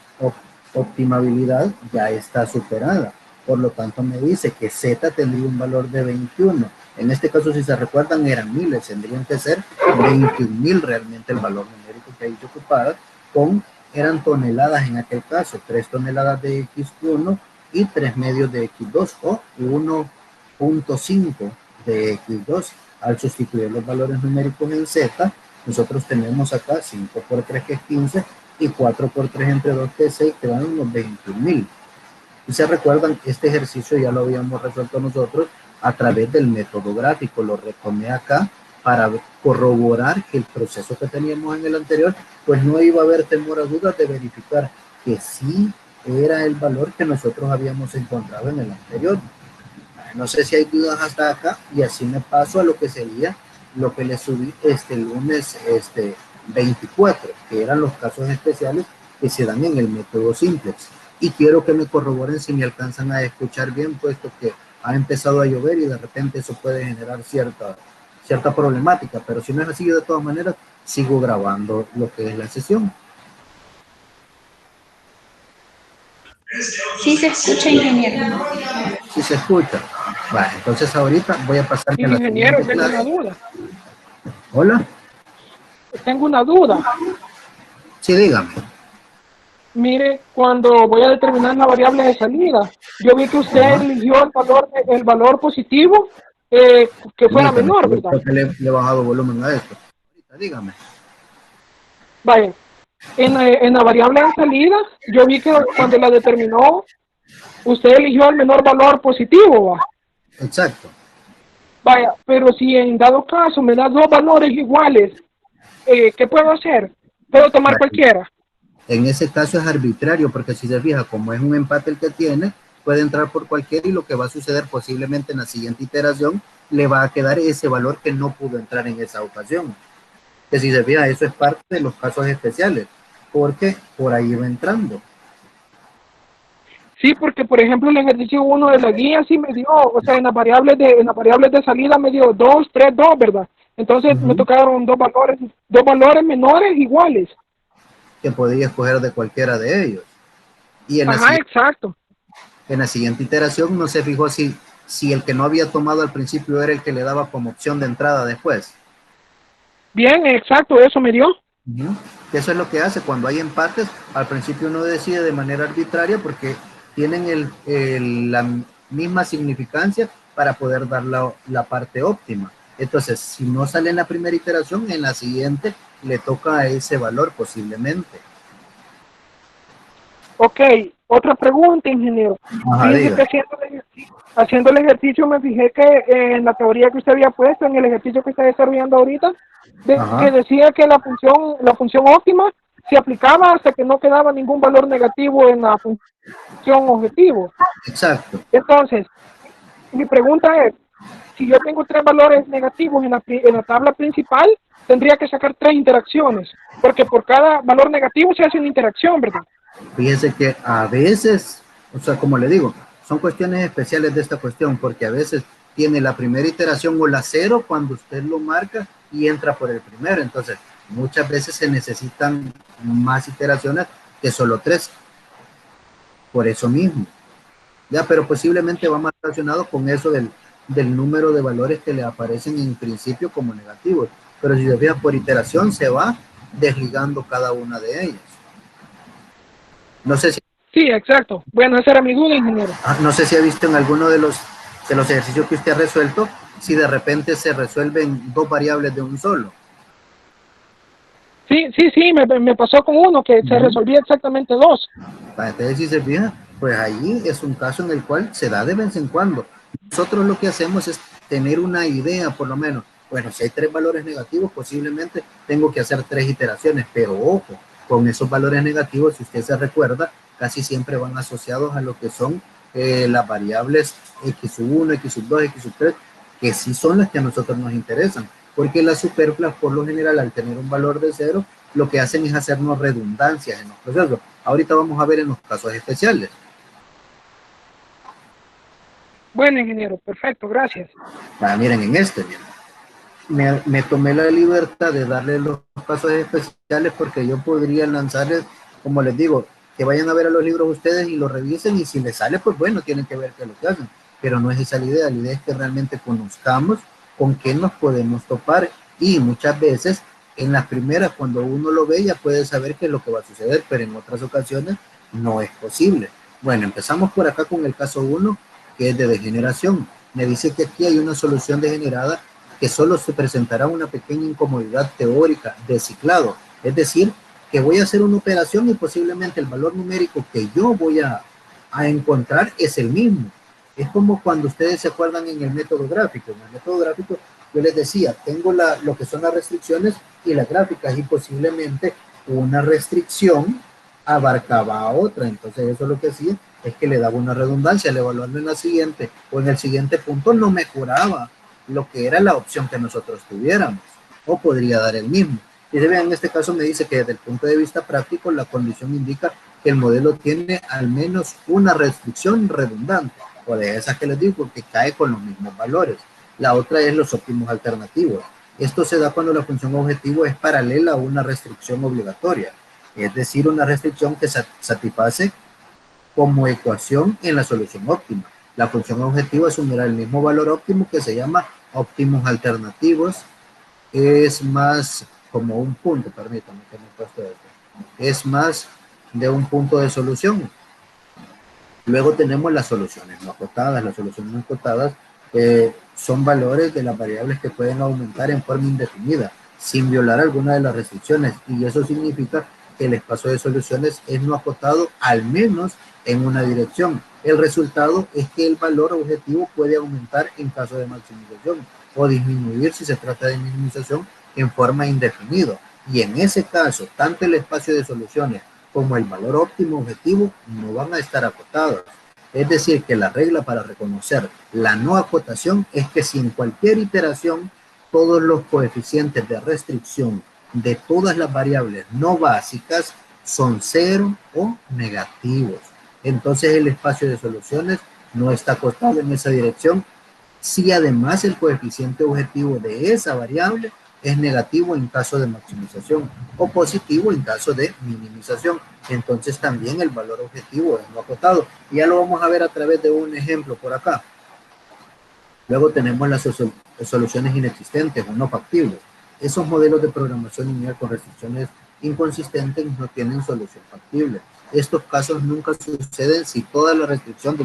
optimabilidad ya está superada. Por lo tanto, me dice que Z tendría un valor de 21. En este caso, si se recuerdan, eran miles, tendrían que ser 21.000 realmente el valor numérico que ahí se ocupaba, eran toneladas en aquel caso, 3 toneladas de X1 y 3 medios de X2 o 1.5 de X2. Al sustituir los valores numéricos en Z, nosotros tenemos acá 5 por 3 que es 15 y 4 por 3 entre 2 que es 6, que dan unos 21.000. Y se recuerdan, este ejercicio ya lo habíamos resuelto nosotros a través del método gráfico, lo retomé acá para corroborar que el proceso que teníamos en el anterior, pues no iba a haber temor a dudas de verificar que sí era el valor que nosotros habíamos encontrado en el anterior. No sé si hay dudas hasta acá, y así me paso a lo que sería lo que le subí este lunes 24, que eran los casos especiales que se dan en el método simplex. Y quiero que me corroboren si me alcanzan a escuchar bien, puesto que ha empezado a llover y de repente eso puede generar cierta problemática, pero si no es así, de todas maneras, sigo grabando lo que es la sesión. Sí se escucha, ingeniero. Sí se escucha. Bueno, entonces ahorita voy a pasar Sí, a la ingeniero, siguiente tengo clase. una duda. Hola. Tengo una duda. Sí, dígame. Mire, cuando voy a determinar la variable de salida, yo vi que usted eligió el valor positivo que fuera Permítame, menor, yo ¿verdad? creo que le he bajado volumen a esto. Ahorita, dígame. Vaya, en la variable de salida, yo vi que cuando la determinó, usted eligió el menor valor positivo, ¿va? Exacto. Vaya, pero si en dado caso me da dos valores iguales, ¿qué puedo hacer? ¿Puedo tomar Bueno, cualquiera? en ese caso es arbitrario, porque si se fija, como es un empate el que tiene, puede entrar por cualquiera y lo que va a suceder posiblemente en la siguiente iteración le va a quedar ese valor que no pudo entrar en esa ocasión. Que si se fija, eso es parte de los casos especiales, porque por ahí va entrando. Sí, porque por ejemplo el ejercicio 1 de la guía sí me dio, o sea, en las variables de salida me dio 2, 3, 2, ¿verdad? Entonces me tocaron dos valores menores iguales. Que podía escoger de cualquiera de ellos. Y Ajá, exacto. en la siguiente iteración no se fijó si el que no había tomado al principio era el que le daba como opción de entrada después. Bien, exacto, eso me dio. Eso es lo que hace cuando hay empates. Al principio uno decide de manera arbitraria porque tienen misma significancia para poder dar la parte óptima. Entonces, si no sale en la primera iteración, en la siguiente le toca a ese valor posiblemente. Ok, otra pregunta, ingeniero. Ajá, Fíjese diga. que haciendo el ejercicio me fijé que en la teoría que usted había puesto, en el ejercicio que está desarrollando ahorita, que Ajá, decía que la función óptima se aplicaba hasta que no quedaba ningún valor negativo en la función objetivo. exacto. Entonces, mi pregunta es, si yo tengo tres valores negativos en la tabla principal, tendría que sacar tres interacciones, porque por cada valor negativo se hace una interacción, ¿verdad? Fíjese que a veces, o sea, como le digo, son cuestiones especiales de esta cuestión, porque a veces tiene la primera iteración o la cero cuando usted lo marca y entra por el primero. Entonces, muchas veces se necesitan más iteraciones que solo tres, por eso mismo. Ya, pero posiblemente va más relacionado con eso del número de valores que le aparecen en principio como negativos. Pero si se fija por iteración, se va desligando cada una de ellas. No sé si Sí, exacto. Bueno, esa era mi duda, ingeniero. No sé si ha visto en alguno de los ejercicios que usted ha resuelto, si de repente se resuelven dos variables de un solo. Sí, sí, sí, me pasó con uno que se Uh-huh. resolvía exactamente dos. Entonces, si se fija, pues ahí es un caso en el cual se da de vez en cuando. Nosotros lo que hacemos es tener una idea, por lo menos. Bueno, si hay tres valores negativos, posiblemente tengo que hacer tres iteraciones, pero ojo, con esos valores negativos, si usted se recuerda, casi siempre van asociados a lo que son las variables x1, x2, x3, que sí son las que a nosotros nos interesan, porque las superfluas, por lo general, al tener un valor de cero, lo que hacen es hacernos redundancias en los procesos. Ahorita vamos a ver en los casos especiales. Bueno, ingeniero, perfecto, gracias. Miren, en este, me tomé la libertad de darle los casos especiales porque yo podría lanzarles, como les digo, que vayan a ver a los libros ustedes y los revisen y si les sale, pues bueno, tienen que ver qué es lo que hacen. Pero no es esa la idea es que realmente conozcamos con qué nos podemos topar y muchas veces en las primeras cuando uno lo ve ya puede saber qué es lo que va a suceder, pero en otras ocasiones no es posible. Bueno, empezamos por acá con el caso 1, que es de degeneración. Me dice que aquí hay una solución degenerada que solo se presentará una pequeña incomodidad teórica de ciclado. Es decir, que voy a hacer una operación y posiblemente el valor numérico que yo voy a encontrar es el mismo. Es como cuando ustedes se acuerdan en el método gráfico. En el método gráfico yo les decía, tengo lo que son las restricciones y las gráficas y posiblemente una restricción abarcaba a otra. Entonces eso lo que hacía es que le daba una redundancia al evaluarlo en la siguiente o en el siguiente punto no mejoraba lo que era la opción que nosotros tuviéramos, o podría dar el mismo. Y se vean, en este caso me dice que desde el punto de vista práctico, la condición indica que el modelo tiene al menos una restricción redundante, o de esas que les digo, que cae con los mismos valores. La otra es los óptimos alternativos. Esto se da cuando la función objetivo es paralela a una restricción obligatoria, es decir, una restricción que satisface como ecuación en la solución óptima. La función objetivo asumirá el mismo valor óptimo que se llama óptimos alternativos. Es más como un punto, permítame que me he puesto esto. Es más de un punto de solución. Luego tenemos las soluciones no acotadas. Las soluciones no acotadas son valores de las variables que pueden aumentar en forma indefinida sin violar alguna de las restricciones y eso significa que el espacio de soluciones es no acotado al menos en una dirección. El resultado es que el valor objetivo puede aumentar en caso de maximización o disminuir si se trata de minimización en forma indefinida. Y en ese caso, tanto el espacio de soluciones como el valor óptimo objetivo no van a estar acotados. Es decir, que la regla para reconocer la no acotación es que si en cualquier iteración todos los coeficientes de restricción de todas las variables no básicas son cero o negativos. Entonces el espacio de soluciones no está acotado en esa dirección si además el coeficiente objetivo de esa variable es negativo en caso de maximización o positivo en caso de minimización. Entonces también el valor objetivo es no acotado. Y ya lo vamos a ver a través de un ejemplo por acá. Luego tenemos las soluciones inexistentes o no factibles. Esos modelos de programación lineal con restricciones inconsistentes no tienen solución factible. Estos casos nunca suceden si toda la restricción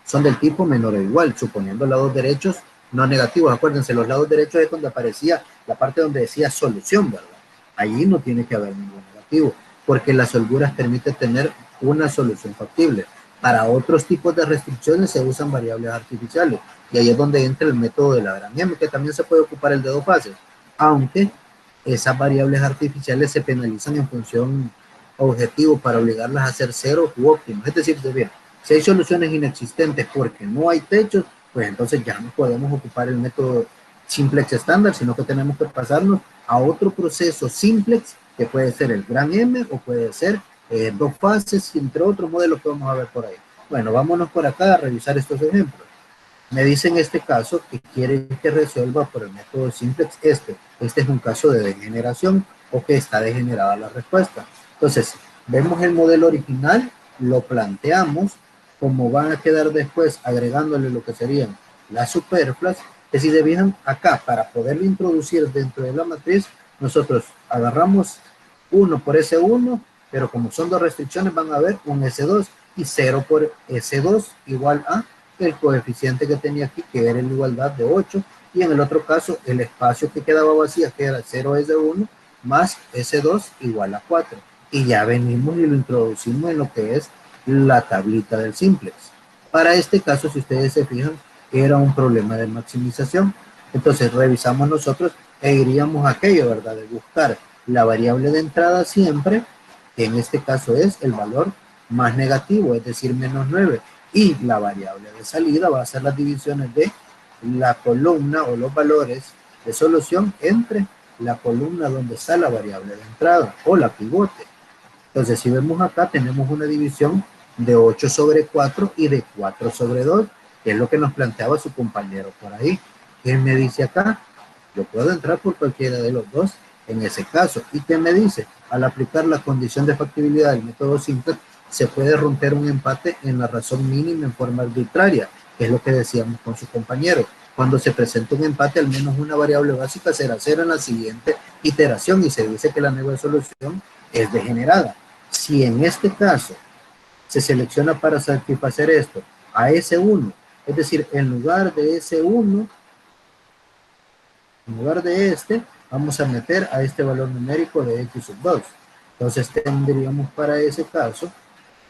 son del tipo menor o igual, suponiendo lados derechos no negativos. Acuérdense, los lados derechos es donde aparecía la parte donde decía solución, ¿verdad? Allí no tiene que haber ningún negativo, porque las holguras permiten tener una solución factible. Para otros tipos de restricciones se usan variables artificiales, y ahí es donde entra el método de Lagrange, que también se puede ocupar el de dos fases, aunque esas variables artificiales se penalizan en función objetivo para obligarlas a ser cero u óptimos. Es decir, bien, si hay soluciones inexistentes porque no hay techos, pues entonces ya no podemos ocupar el método simplex estándar, sino que tenemos que pasarnos a otro proceso simplex, que puede ser el gran M o puede ser dos fases, entre otros modelos que vamos a ver por ahí. Bueno, vámonos por acá a revisar estos ejemplos. Me dice en este caso que quiere que resuelva por el método simplex este. Este es un caso de degeneración o que está degenerada la respuesta. Entonces, vemos el modelo original, lo planteamos, como van a quedar después agregándole lo que serían las superfluas, que si se fijan acá, para poderlo introducir dentro de la matriz, nosotros agarramos 1 por S1, pero como son dos restricciones van a ver un S2 y 0 por S2 igual a el coeficiente que tenía aquí, que era la igualdad de 8, y en el otro caso el espacio que quedaba vacía, que era 0S1 más S2 igual a 4. Y ya venimos y lo introducimos en lo que es la tablita del simplex. Para este caso, si ustedes se fijan, era un problema de maximización. Entonces revisamos nosotros e iríamos a aquello, ¿verdad? De buscar la variable de entrada siempre, que en este caso es el valor más negativo, es decir, menos 9. Y la variable de salida va a ser las divisiones de la columna o los valores de solución entre la columna donde está la variable de entrada o la pivote. Entonces, si vemos acá, tenemos una división de 8 sobre 4 y de 4 sobre 2, que es lo que nos planteaba su compañero por ahí. ¿Qué me dice acá? Yo puedo entrar por cualquiera de los dos en ese caso. ¿Y qué me dice? Al aplicar la condición de factibilidad del método simple, se puede romper un empate en la razón mínima en forma arbitraria, que es lo que decíamos con su compañero. Cuando se presenta un empate, al menos una variable básica será cero en la siguiente iteración y se dice que la nueva solución es degenerada. Si en este caso se selecciona para satisfacer esto a S1, es decir, en lugar de S1, en lugar de este, vamos a meter a este valor numérico de X sub 2. Entonces tendríamos para ese caso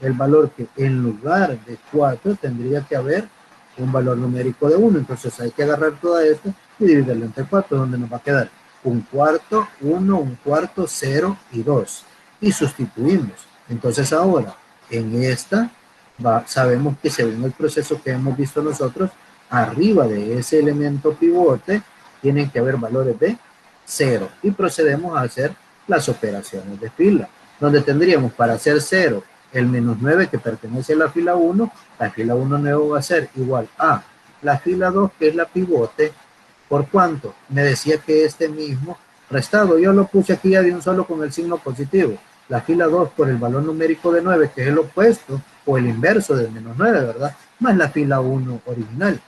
el valor que en lugar de 4 tendría que haber un valor numérico de 1. Entonces hay que agarrar todo esto y dividirlo entre 4, donde nos va a quedar un cuarto, 1, un cuarto, 0 y 2. Y sustituimos. Entonces ahora, en esta, sabemos que según el proceso que hemos visto nosotros, arriba de ese elemento pivote, tienen que haber valores de 0. Y procedemos a hacer las operaciones de fila, donde tendríamos para hacer 0 el menos 9 que pertenece a la fila 1, la fila 1 nuevo va a ser igual a la fila 2, que es la pivote. ¿Por cuánto? Me decía que este mismo restado, yo lo puse aquí ya de un solo con el signo positivo. La fila 2 por el valor numérico de 9, que es el opuesto o el inverso del menos 9, ¿verdad? Más la fila 1 original.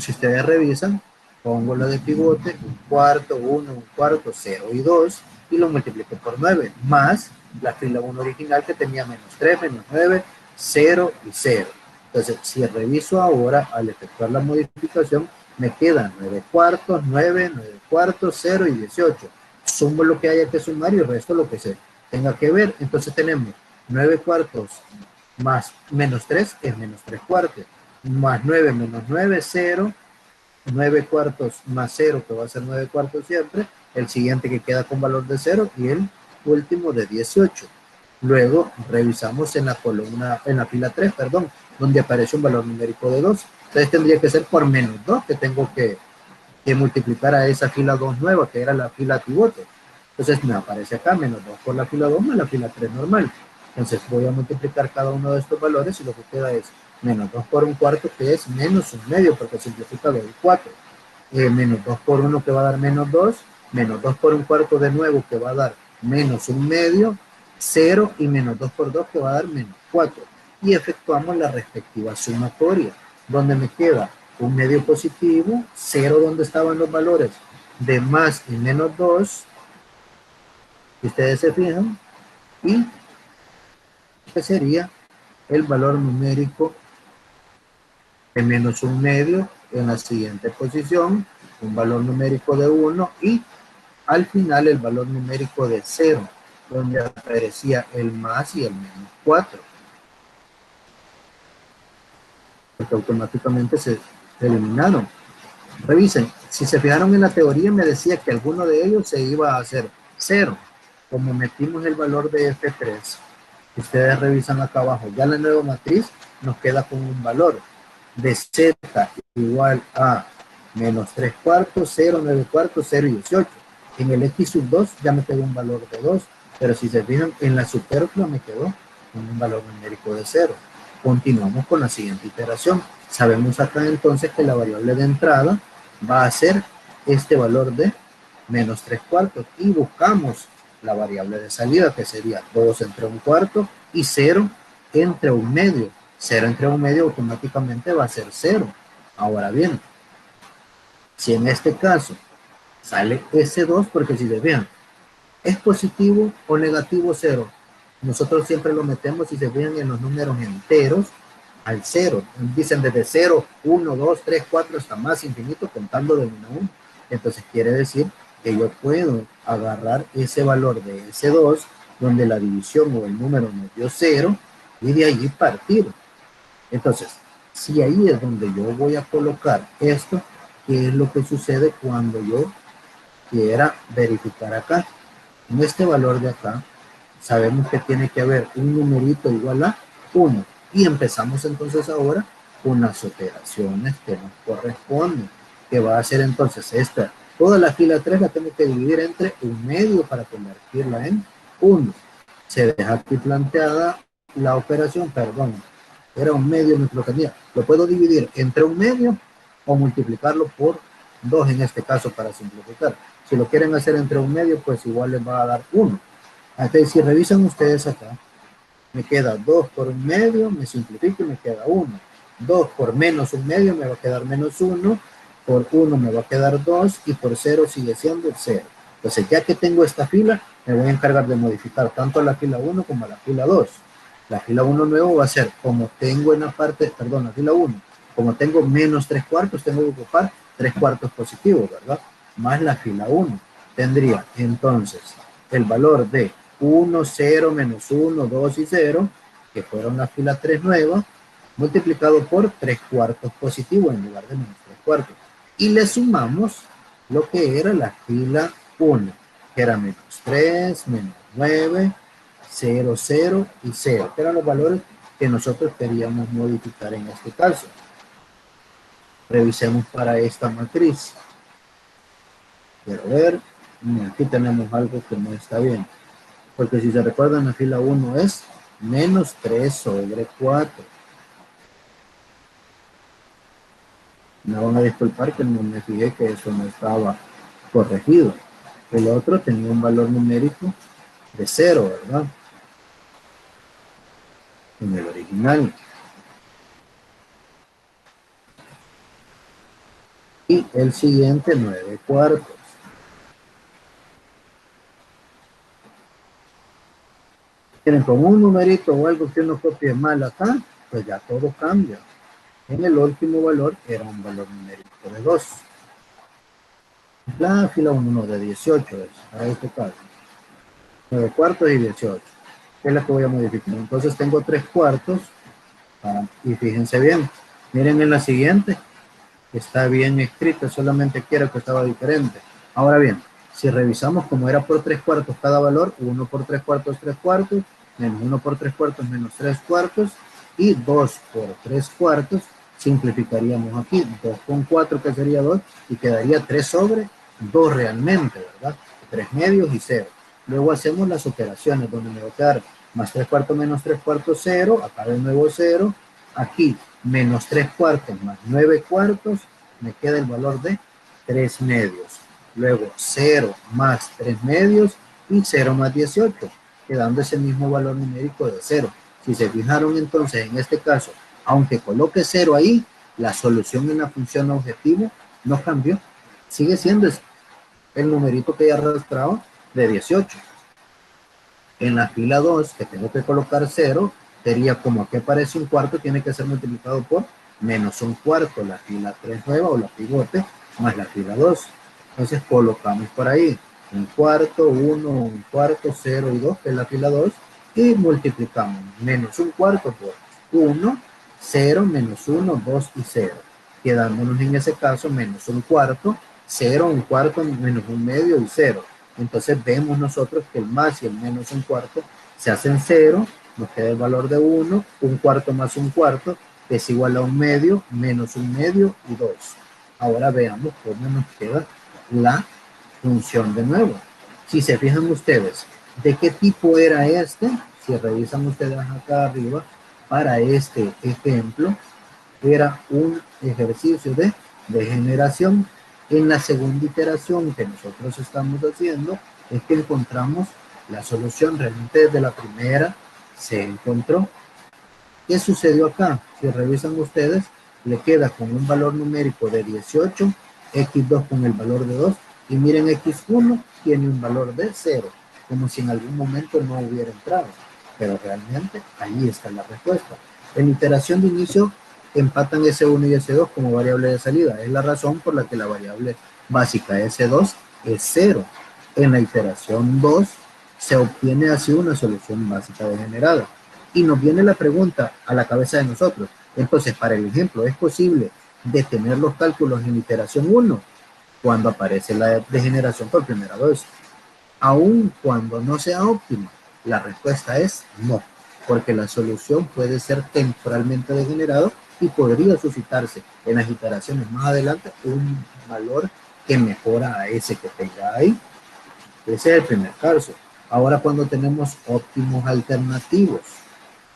Si ustedes revisan, pongo la de pivote, un cuarto, 1, un cuarto, 0 y 2, y lo multiplico por 9, más la fila 1 original que tenía menos 3, menos 9, 0 y 0. Entonces, si reviso ahora, al efectuar la modificación, me quedan 9 cuartos, 9, 9 cuartos, 0 y 18. Sumo lo que haya que sumar y el resto lo que se tenga que ver. Entonces tenemos 9 cuartos más menos 3, que es menos 3 cuartos, más 9 menos 9, 0, 9 cuartos más 0, que va a ser 9 cuartos siempre, el siguiente que queda con valor de 0 y el último de 18. Luego revisamos en la columna, en la fila 3, perdón, donde aparece un valor numérico de 2. Entonces tendría que ser por menos 2 que tengo que multiplicar a esa fila 2 nueva, que era la fila pivote. Entonces me aparece acá menos 2 por la fila 2 más la fila 3 normal. Entonces voy a multiplicar cada uno de estos valores y lo que queda es menos 2 por un cuarto, que es menos un medio, porque simplifica lo del 4. Menos 2 por 1, que va a dar menos 2. Menos 2 por un cuarto de nuevo, que va a dar menos un medio. 0 y menos 2 por 2, que va a dar menos 4. Y efectuamos la respectiva sumatoria, donde me queda un medio positivo, 0 donde estaban los valores de más y menos 2, si ustedes se fijan, y que sería el valor numérico de menos un medio en la siguiente posición, un valor numérico de 1 y al final el valor numérico de 0, donde aparecía el más y el menos 4. Porque automáticamente se eliminaron. Revisen, si se fijaron en la teoría me decía que alguno de ellos se iba a hacer 0. Como metimos el valor de F3, ustedes revisan acá abajo, ya la nueva matriz nos queda con un valor de Z igual a menos 3 cuartos, 0, 9 cuartos, 0 y 18. En el X sub 2 ya me quedó un valor de 2, pero si se fijan en la superflua me quedó con un valor numérico de 0. Continuamos con la siguiente iteración. Sabemos acá entonces que la variable de entrada va a ser este valor de menos 3 cuartos y buscamos la variable de salida que sería 2 entre un cuarto y 0 entre un medio. 0 entre un medio automáticamente va a ser 0. Ahora bien, si en este caso sale ese 2, porque si se vean, ¿es positivo o negativo 0? Nosotros siempre lo metemos, si se fijan, en los números enteros al 0. Dicen desde 0, 1, 2, 3, 4 hasta más infinito contando de 1 a 1. Entonces quiere decir que yo puedo agarrar ese valor de ese 2, donde la división o el número nos dio 0, y de allí partir. Entonces, si ahí es donde yo voy a colocar esto, ¿qué es lo que sucede cuando yo quiera verificar acá? En este valor de acá, sabemos que tiene que haber un numerito igual a 1. Y empezamos entonces ahora con las operaciones que nos corresponden, que va a ser entonces esta. Toda la fila 3 la tengo que dividir entre un medio para convertirla en 1. Se deja aquí planteada la operación, perdón, era un medio lo que tenía. Lo puedo dividir entre un medio o multiplicarlo por 2 en este caso para simplificar. Si lo quieren hacer entre un medio, pues igual les va a dar 1. Entonces, si revisan ustedes acá, me queda 2 por un medio, me simplifico y me queda 1. 2 por menos un medio me va a quedar menos 1, por 1 me va a quedar 2 y por 0 sigue siendo 0. Entonces, ya que tengo esta fila, me voy a encargar de modificar tanto a la fila 1 como a la fila 2. La fila 1 nuevo va a ser, como tengo en la parte, perdón, la fila 1, como tengo menos 3 cuartos, tengo que ocupar 3 cuartos positivos, ¿verdad? Más la fila 1. Tendría entonces el valor de 1, 0, menos 1, 2 y 0, que fueron la fila 3 nueva, multiplicado por 3 cuartos positivos en lugar de menos 3 cuartos. Y le sumamos lo que era la fila 1, que era menos 3, menos 9, 0, 0 y 0, que eran los valores que nosotros queríamos modificar en este caso. Revisemos para esta matriz. Quiero ver, aquí tenemos algo que no está bien. Porque si se recuerdan, la fila 1 es menos 3 sobre 4. Me van a disculpar que no me fijé que eso no estaba corregido. El otro tenía un valor numérico de 0, ¿verdad? En el original. Y el siguiente 9 cuartos. Tienen como un numerito o algo que uno copie mal acá, pues ya todo cambia. En el último valor era un valor numérico de 2. La fila 1 de 18 es, para este caso. 9 cuartos y 18. ¿Qué es la que voy a modificar? Entonces tengo 3 cuartos. Y fíjense bien. Miren en la siguiente. Está bien escrita, solamente quiero que estaba diferente. Ahora bien, si revisamos como era por 3 cuartos cada valor, 1 por 3 cuartos, 3 cuartos, menos 1 por 3 cuartos, menos 3 cuartos, y 2 por 3 cuartos, simplificaríamos aquí, 2 con 4 que sería 2, y quedaría 3 sobre 2 realmente, ¿verdad? 3 medios y 0. Luego hacemos las operaciones donde me va a quedar más 3 cuartos menos 3 cuartos 0, acá de nuevo 0, aquí menos 3 cuartos más 9 cuartos, me queda el valor de 3 medios. Luego 0 más 3 medios y 0 más 18, quedando ese mismo valor numérico de 0. Si se fijaron entonces en este caso, aunque coloque 0 ahí, la solución en la función objetivo no cambió. Sigue siendo el numerito que ya arrastraba de 18. En la fila 2, que tengo que colocar 0, sería como aquí aparece un cuarto, tiene que ser multiplicado por menos un cuarto la fila 3 nueva o la pivote, más la fila 2. Entonces colocamos por ahí un cuarto, 1, un cuarto, 0 y 2, que es la fila 2, y multiplicamos menos un cuarto por 1, 0, menos 1, 2 y 0, quedándonos en ese caso menos un cuarto, 0, un cuarto, menos un medio y 0. Entonces vemos nosotros que el más y el menos un cuarto se hacen 0, nos queda el valor de 1, un cuarto más un cuarto es igual a un medio, menos un medio y 2. Ahora veamos cómo nos queda la función de nuevo. Si se fijan ustedes, ¿de qué tipo era este? Si revisan ustedes acá arriba, para este ejemplo, era un ejercicio de degeneración. En la segunda iteración que nosotros estamos haciendo, es que encontramos la solución. Realmente desde la primera se encontró. ¿Qué sucedió acá? Si revisan ustedes, le queda con un valor numérico de 18, x2 con el valor de 2, y miren, x1 tiene un valor de 0, como si en algún momento no hubiera entrado, pero realmente ahí está la respuesta. En iteración de inicio empatan S1 y S2 como variable de salida. Es la razón por la que la variable básica S2 es 0. En la iteración 2 se obtiene así una solución básica degenerada. Y nos viene la pregunta a la cabeza de nosotros. Entonces, para el ejemplo, ¿es posible detener los cálculos en iteración 1 cuando aparece la degeneración por primera vez? Aun cuando no sea óptima, la respuesta es no, porque la solución puede ser temporalmente degenerado y podría suscitarse en las iteraciones más adelante un valor que mejora a ese que tenga ahí. Ese es el primer caso. Ahora, cuando tenemos óptimos alternativos,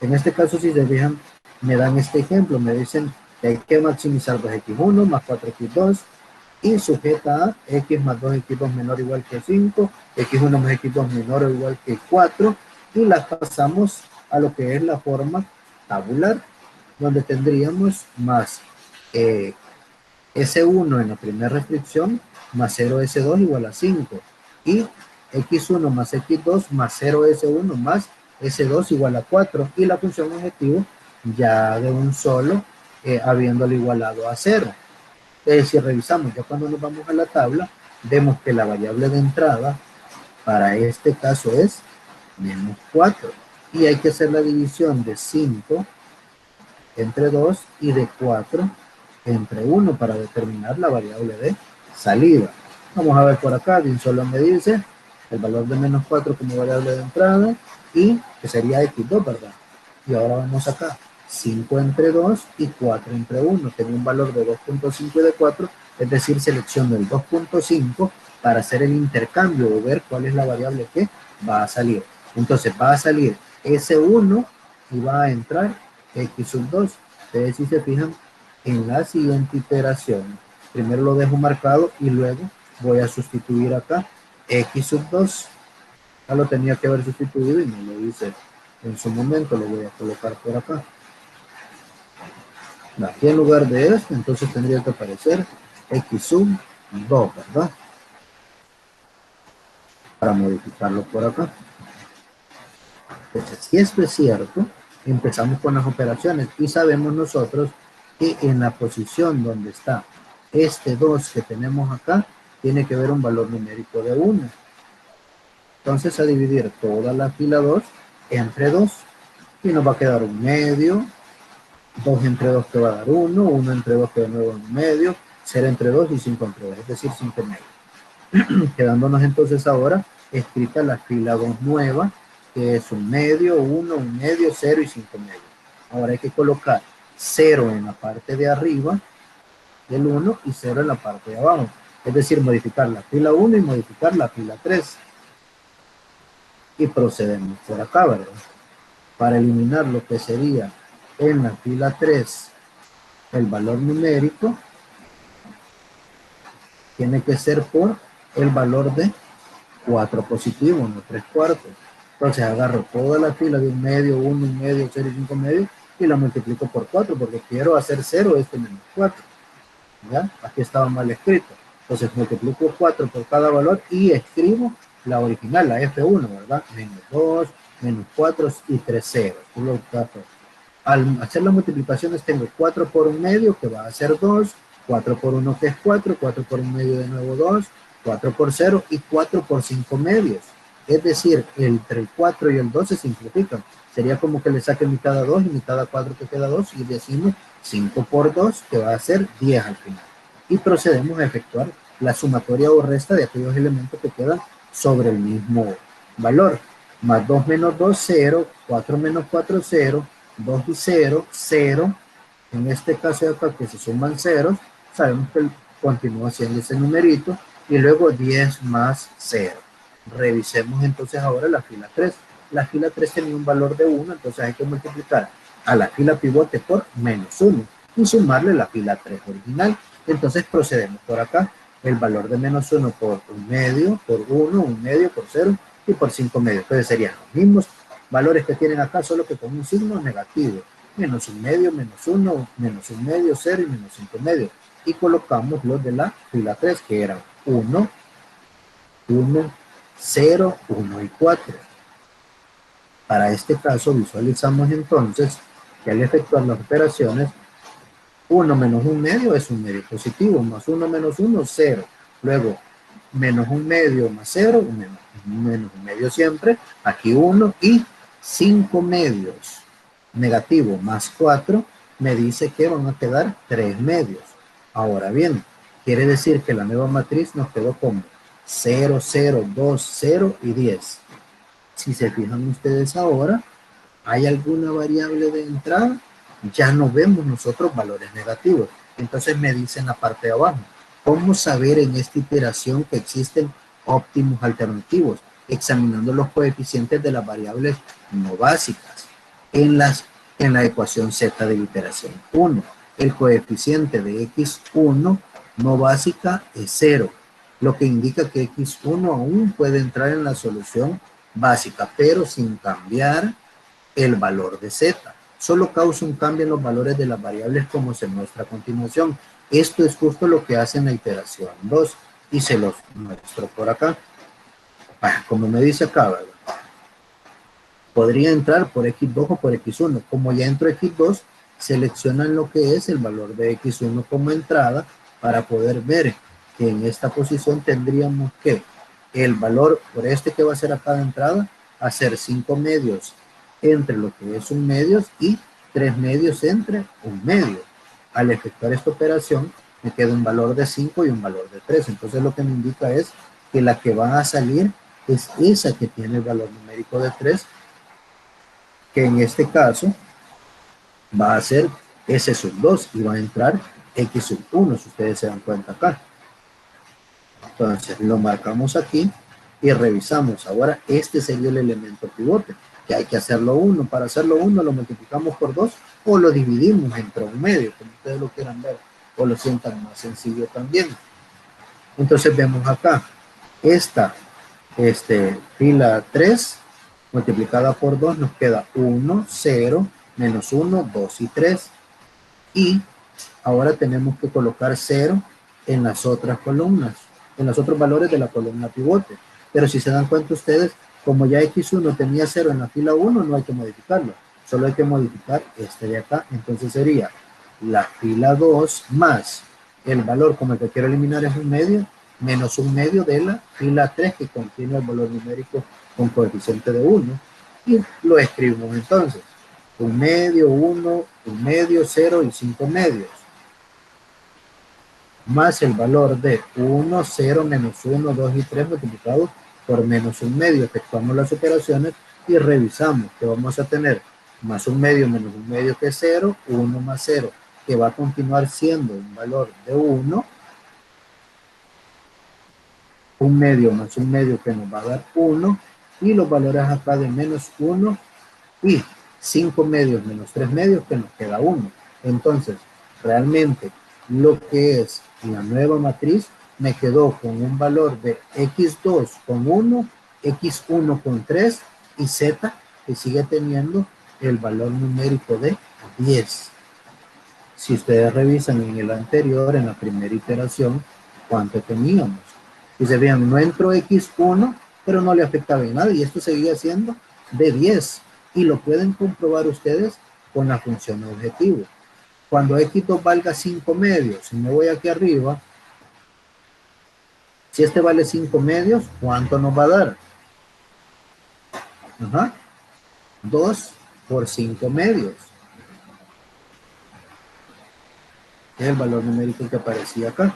en este caso, si se fijan, me dan este ejemplo, me dicen que hay que maximizar 2x1 más 4x2 y sujeta a x más 2x2 menor o igual que 5, x1 más x2 menor o igual que 4, y las pasamos a lo que es la forma tabular, donde tendríamos más S1 en la primera restricción más 0S2 igual a 5, y x1 más x2 más 0S1 más S2 igual a 4, y la función objetivo ya de un solo, habiéndolo igualado a 0. Si revisamos ya cuando nos vamos a la tabla, vemos que la variable de entrada para este caso es menos 4, y hay que hacer la división de 5 entre 2 y de 4 entre 1 para determinar la variable de salida. Vamos a ver por acá, bien solo me dice el valor de menos 4 como variable de entrada, y que sería x2, ¿verdad? Y ahora vamos acá, 5 entre 2 y 4 entre 1, tiene un valor de 2.5 y de 4, es decir, selecciono el 2.5 para hacer el intercambio o ver cuál es la variable que va a salir. Entonces va a salir S1 y va a entrar x sub 2. Ustedes, si se fijan, en la siguiente iteración, primero lo dejo marcado y luego voy a sustituir acá x sub 2. Ya lo tenía que haber sustituido y no lo hice en su momento, lo voy a colocar por acá. Aquí en lugar de este, entonces tendría que aparecer x sub 2, ¿verdad? Para modificarlo por acá. Entonces, si esto es cierto, empezamos con las operaciones y sabemos nosotros que en la posición donde está este 2 que tenemos acá, tiene que haber un valor numérico de 1. Entonces, a dividir toda la fila 2 entre 2, y nos va a quedar un medio, 2 entre 2 te va a dar 1, 1 entre 2 te da nuevo un medio, 0 entre 2 y 5 entre 2, es decir, 5 medios. Quedándonos entonces ahora escrita la fila 2 nueva, que es un medio, 1, un medio, 0 y 5 medios. Ahora hay que colocar 0 en la parte de arriba del 1 y 0 en la parte de abajo. Es decir, modificar la fila 1 y modificar la fila 3. Y procedemos por acá, ¿verdad? Para eliminar lo que sería en la fila 3 el valor numérico, tiene que ser por el valor de 4 positivo, no 3 cuartos. Entonces agarro toda la fila de un medio, 1, un medio, 0 y 5 medios y la multiplico por 4 porque quiero hacer 0 menos 4. ¿Ya? Aquí estaba mal escrito. Entonces multiplico 4 por cada valor y escribo la original, la F1, ¿verdad? Menos 2, menos 4 y 3 ceros. Al hacer las multiplicaciones tengo 4 por 1 medio que va a ser 2, 4 por 1 que es 4, 4 por 1 medio de nuevo 2, 4 por 0 y 4 por 5 medios. Es decir, entre el 4 y el 2 se simplifican. Sería como que le saque mitad a 2 y mitad a 4 que queda 2 y decimos 5 por 2 que va a ser 10 al final. Y procedemos a efectuar la sumatoria o resta de aquellos elementos que quedan sobre el mismo valor. Más 2 menos 2, 0, 4 menos 4, 0, 2 y 0, 0. En este caso de acá que se suman ceros, sabemos que continúa siendo ese numerito y luego 10 más 0. Revisemos entonces ahora la fila 3. La fila 3 tenía un valor de 1, entonces hay que multiplicar a la fila pivote por menos 1 y sumarle la fila 3 original. Entonces procedemos por acá. El valor de menos 1 por 1 medio, por 1, 1 medio, por 0 y por 5 medios. Entonces serían los mismos valores que tienen acá, solo que con un signo negativo. Menos 1 medio, menos 1, menos 1 medio, 0 y menos 5 medios. Y colocamos los de la fila 3, que eran 1, 1, 0, 1 y 4. Para este caso visualizamos entonces que al efectuar las operaciones, 1 menos 1 medio es un medio positivo, más 1 menos 1, 0. Luego, menos 1 medio más 0, menos 1 medio siempre, aquí 1 y 5 medios. Negativo más 4 me dice que van a quedar 3 medios. Ahora bien, quiere decir que la nueva matriz nos quedó como 0, 0, 2, 0 y 10. Si se fijan ustedes ahora, ¿hay alguna variable de entrada? Ya no vemos nosotros valores negativos. Entonces me dice en la parte de abajo, ¿cómo saber en esta iteración que existen óptimos alternativos? Examinando los coeficientes de las variables no básicas. En la ecuación Z de iteración 1, el coeficiente de X1 no básica es 0, lo que indica que X1 aún puede entrar en la solución básica, pero sin cambiar el valor de Z. Solo causa un cambio en los valores de las variables como se muestra a continuación. Esto es justo lo que hace en la iteración 2 y se los muestro por acá. Como me dice acá, ¿verdad? Podría entrar por X2 o por X1. Como ya entró X2, seleccionan lo que es el valor de X1 como entrada para poder ver que en esta posición tendríamos que el valor por este que va a ser acá de entrada, hacer 5 medios entre lo que es un medio y 3 medios entre un medio. Al efectuar esta operación, me queda un valor de 5 y un valor de 3. Entonces lo que me indica es que la que va a salir es esa que tiene el valor numérico de 3, que en este caso va a ser S sub 2 y va a entrar X sub 1, si ustedes se dan cuenta acá. Entonces lo marcamos aquí y revisamos. Ahora este sería el elemento pivote, que hay que hacerlo 1. Para hacerlo 1 lo multiplicamos por 2 o lo dividimos entre un medio, como ustedes lo quieran ver, o lo sientan más sencillo también. Entonces vemos acá, esta fila 3 multiplicada por 2 nos queda 1, 0, menos 1, 2 y 3. Y ahora tenemos que colocar 0 en las otras columnas, en los otros valores de la columna pivote. Pero si se dan cuenta ustedes, como ya X1 tenía 0 en la fila 1, no hay que modificarlo. Solo hay que modificar este de acá. Entonces sería la fila 2 más el valor como el que quiero eliminar es un medio, menos un medio de la fila 3 que contiene el valor numérico con coeficiente de 1. Y lo escribimos entonces. Un medio, 1, un medio, 0 y 5 medios. Más el valor de 1, 0, menos 1, 2 y 3 multiplicado por menos un medio. Efectuamos las operaciones y revisamos que vamos a tener más un medio menos un medio que es 0, 1 más 0, que va a continuar siendo un valor de 1, un medio más un medio que nos va a dar 1, y los valores acá de menos 1 y 5 medios menos 3 medios que nos queda 1. Entonces, realmente lo que es la nueva matriz me quedó con un valor de X2 con 1, X1 con 3 y Z que sigue teniendo el valor numérico de 10. Si ustedes revisan en el anterior, en la primera iteración, ¿cuánto teníamos? Y se vean, no entró X1, pero no le afectaba en nada y esto seguía siendo de 10. Y lo pueden comprobar ustedes con la función objetivo. Cuando x2 valga 5 medios, si me voy aquí arriba, si este vale 5 medios, ¿cuánto nos va a dar? Ajá, 2 por 5 medios. Es el valor numérico que aparecía acá.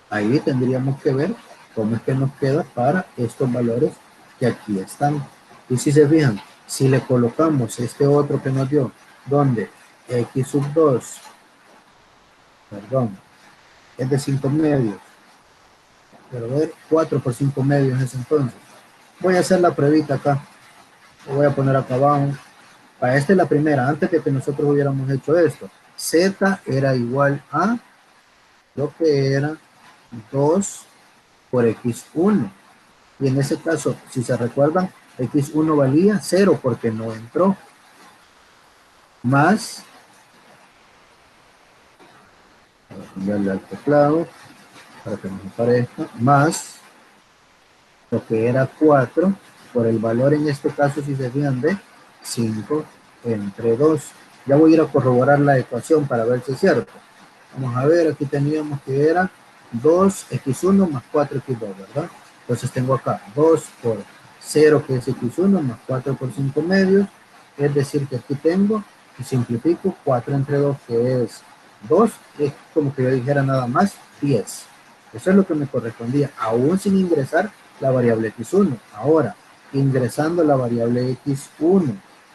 Ahí tendríamos que ver cómo es que nos queda para estos valores que aquí están. Y si se fijan, si le colocamos este otro que nos dio, donde x sub 2, perdón, es de 5 medios, pero ver, 4 por 5 medios es entonces. Voy a hacer la pruebita acá. Lo voy a poner acá abajo. Para esta es la primera, antes de que nosotros hubiéramos hecho esto. Z era igual a lo que era 2 por x1. Y en ese caso, si se recuerdan, x1 valía 0 porque no entró. Más, voy a cambiarle al teclado para que nos aparezca, más lo que era 4 por el valor en este caso, si se fijan, de 5 entre 2. Ya voy a ir a corroborar la ecuación para ver si es cierto. Vamos a ver, aquí teníamos que era 2x1 más 4x2, ¿verdad? Entonces tengo acá 2 por 0 que es x1 más 4 por 5 medios, es decir que aquí tengo, y simplifico, 4 entre 2 que es 2, es como que yo dijera nada más 10. Eso es lo que me correspondía, aún sin ingresar la variable x1. Ahora, ingresando la variable x1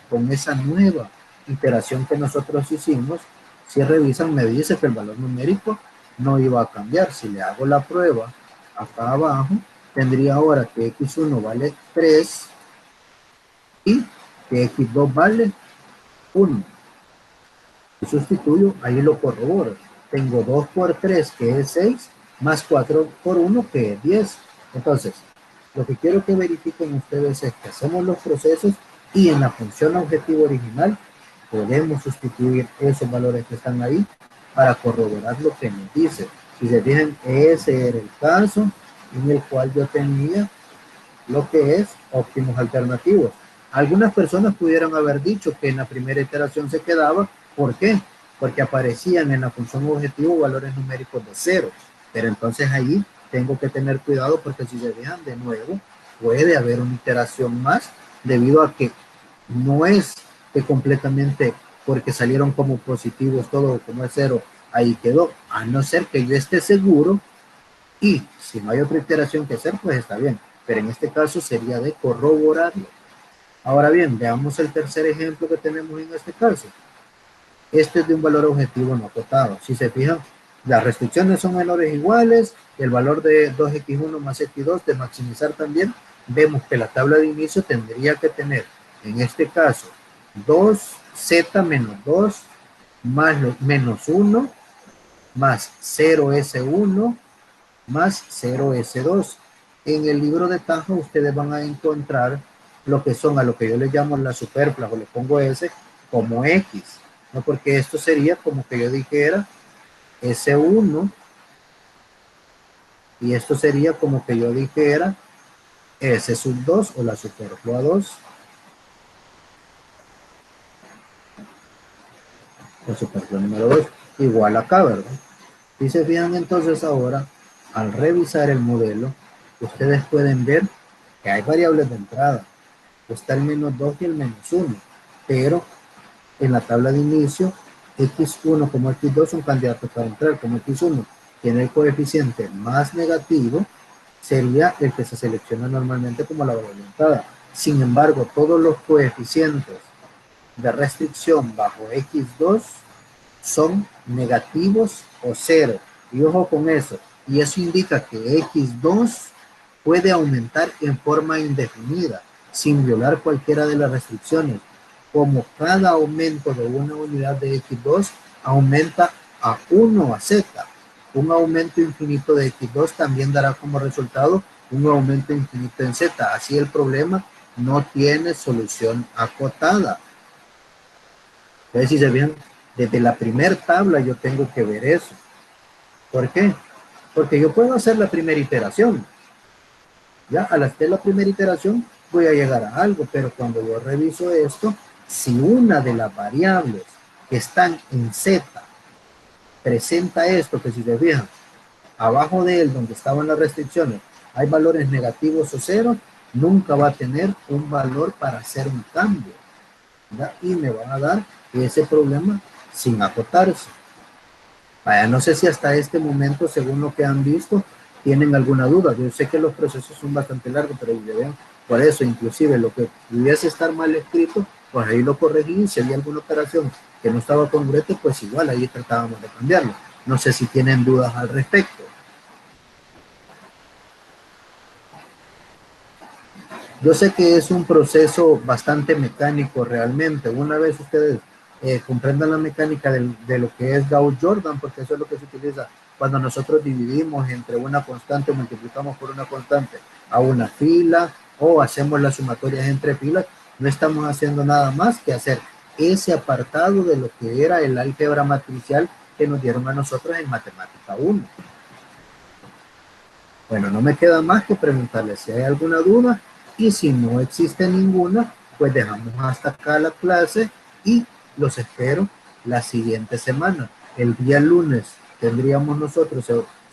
con esa nueva iteración que nosotros hicimos, si revisan me dice que el valor numérico no iba a cambiar. Si le hago la prueba acá abajo, tendría ahora que x1 vale 3 y que x2 vale 1. Y sustituyo, ahí lo corroboro. Tengo 2 por 3 que es 6, más 4 por 1 que es 10. Entonces, lo que quiero que verifiquen ustedes es que hacemos los procesos y en la función objetivo original podemos sustituir esos valores que están ahí para corroborar lo que nos dice. Si se fijan, ese era el caso en el cual yo tenía lo que es óptimos alternativos. Algunas personas pudieron haber dicho que en la primera iteración se quedaba. ¿Por qué? Porque aparecían en la función objetivo valores numéricos de 0. Pero entonces ahí tengo que tener cuidado porque si se fijan de nuevo, puede haber una iteración más debido a que no es que completamente porque salieron como positivos todo como es 0, ahí quedó. A no ser que yo esté seguro y si no hay otra iteración que hacer, pues está bien. Pero en este caso sería de corroborarlo. Ahora bien, veamos el tercer ejemplo que tenemos en este caso. Este es de un valor objetivo no acotado. Si se fijan, las restricciones son menores o iguales, el valor de 2x1 más x2 de maximizar también, vemos que la tabla de inicio tendría que tener, en este caso, 2z menos 2 más menos 1 más 0s1 más 0s2. En el libro de Tajo ustedes van a encontrar lo que son a lo que yo le llamo la superfluas o le pongo s como x, ¿no? Porque esto sería como que yo dijera S1 y esto sería como que yo dijera S sub 2 o la superflua 2. La superflua número 2 igual acá, ¿verdad? Y se fijan entonces ahora, al revisar el modelo, ustedes pueden ver que hay variables de entrada. Está el menos 2 y el menos 1, pero en la tabla de inicio, x1 como x2 son candidatos para entrar. Como x1 tiene el coeficiente más negativo, sería el que se selecciona normalmente como la variable de entrada. Sin embargo, todos los coeficientes de restricción bajo x2 son negativos o cero. Y ojo con eso. Y eso indica que x2 puede aumentar en forma indefinida, sin violar cualquiera de las restricciones. Como cada aumento de una unidad de x2 aumenta a 1 a z. Un aumento infinito de x2 también dará como resultado un aumento infinito en z. Así el problema no tiene solución acotada. Entonces, si se ven, desde la primera tabla yo tengo que ver eso. ¿Por qué? Porque yo puedo hacer la primera iteración. Ya al hacer la primera iteración voy a llegar a algo, pero cuando yo reviso esto, Si una de las variables que están en Z presenta esto, que si se fijan, abajo de él, donde estaban las restricciones, hay valores negativos o cero, nunca va a tener un valor para hacer un cambio, ¿verdad? Y me van a dar ese problema sin acotarse. Vaya, no sé si hasta este momento, según lo que han visto, tienen alguna duda. Yo sé que los procesos son bastante largos, pero ya ven, por eso, inclusive, lo que pudiese estar mal escrito, pues ahí lo corregí. Si había alguna operación que no estaba congruente, pues igual ahí tratábamos de cambiarlo. No sé si tienen dudas al respecto. Yo sé que es un proceso bastante mecánico realmente. Una vez ustedes comprendan la mecánica de lo que es Gauss-Jordan, porque eso es lo que se utiliza cuando nosotros dividimos entre una constante, multiplicamos por una constante a una fila o hacemos las sumatorias entre filas, no estamos haciendo nada más que hacer ese apartado de lo que era el álgebra matricial que nos dieron a nosotros en matemática 1. Bueno, no me queda más que preguntarles si hay alguna duda y si no existe ninguna, pues dejamos hasta acá la clase y los espero la siguiente semana. El día lunes tendríamos nosotros,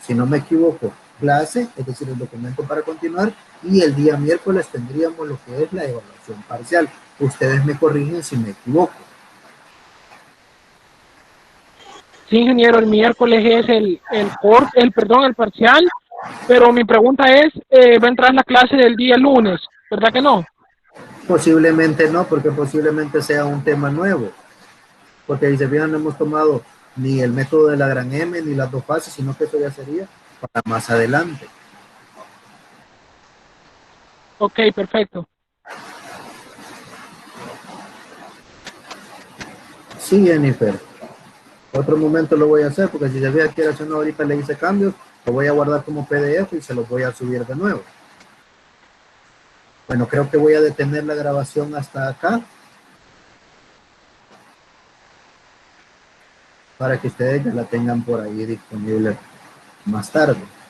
si no me equivoco, clase, es decir, el documento para continuar, y el día miércoles tendríamos lo que es la evaluación parcial. Ustedes me corrigen si me equivoco. Sí, ingeniero, el miércoles es el parcial, pero mi pregunta es, ¿va a entrar la clase del día lunes? ¿Verdad que no? Posiblemente no, porque posiblemente sea un tema nuevo. Porque si se fijan, no hemos tomado ni el método de la gran M ni las dos fases, sino que eso ya sería para más adelante. Ok, perfecto. Sí, Jennifer. Otro momento lo voy a hacer, porque si se fijan que haciendo ahorita le hice cambios, lo voy a guardar como PDF y se los voy a subir de nuevo. Bueno, creo que voy a detener la grabación hasta acá para que ustedes ya la tengan por ahí disponible más tarde.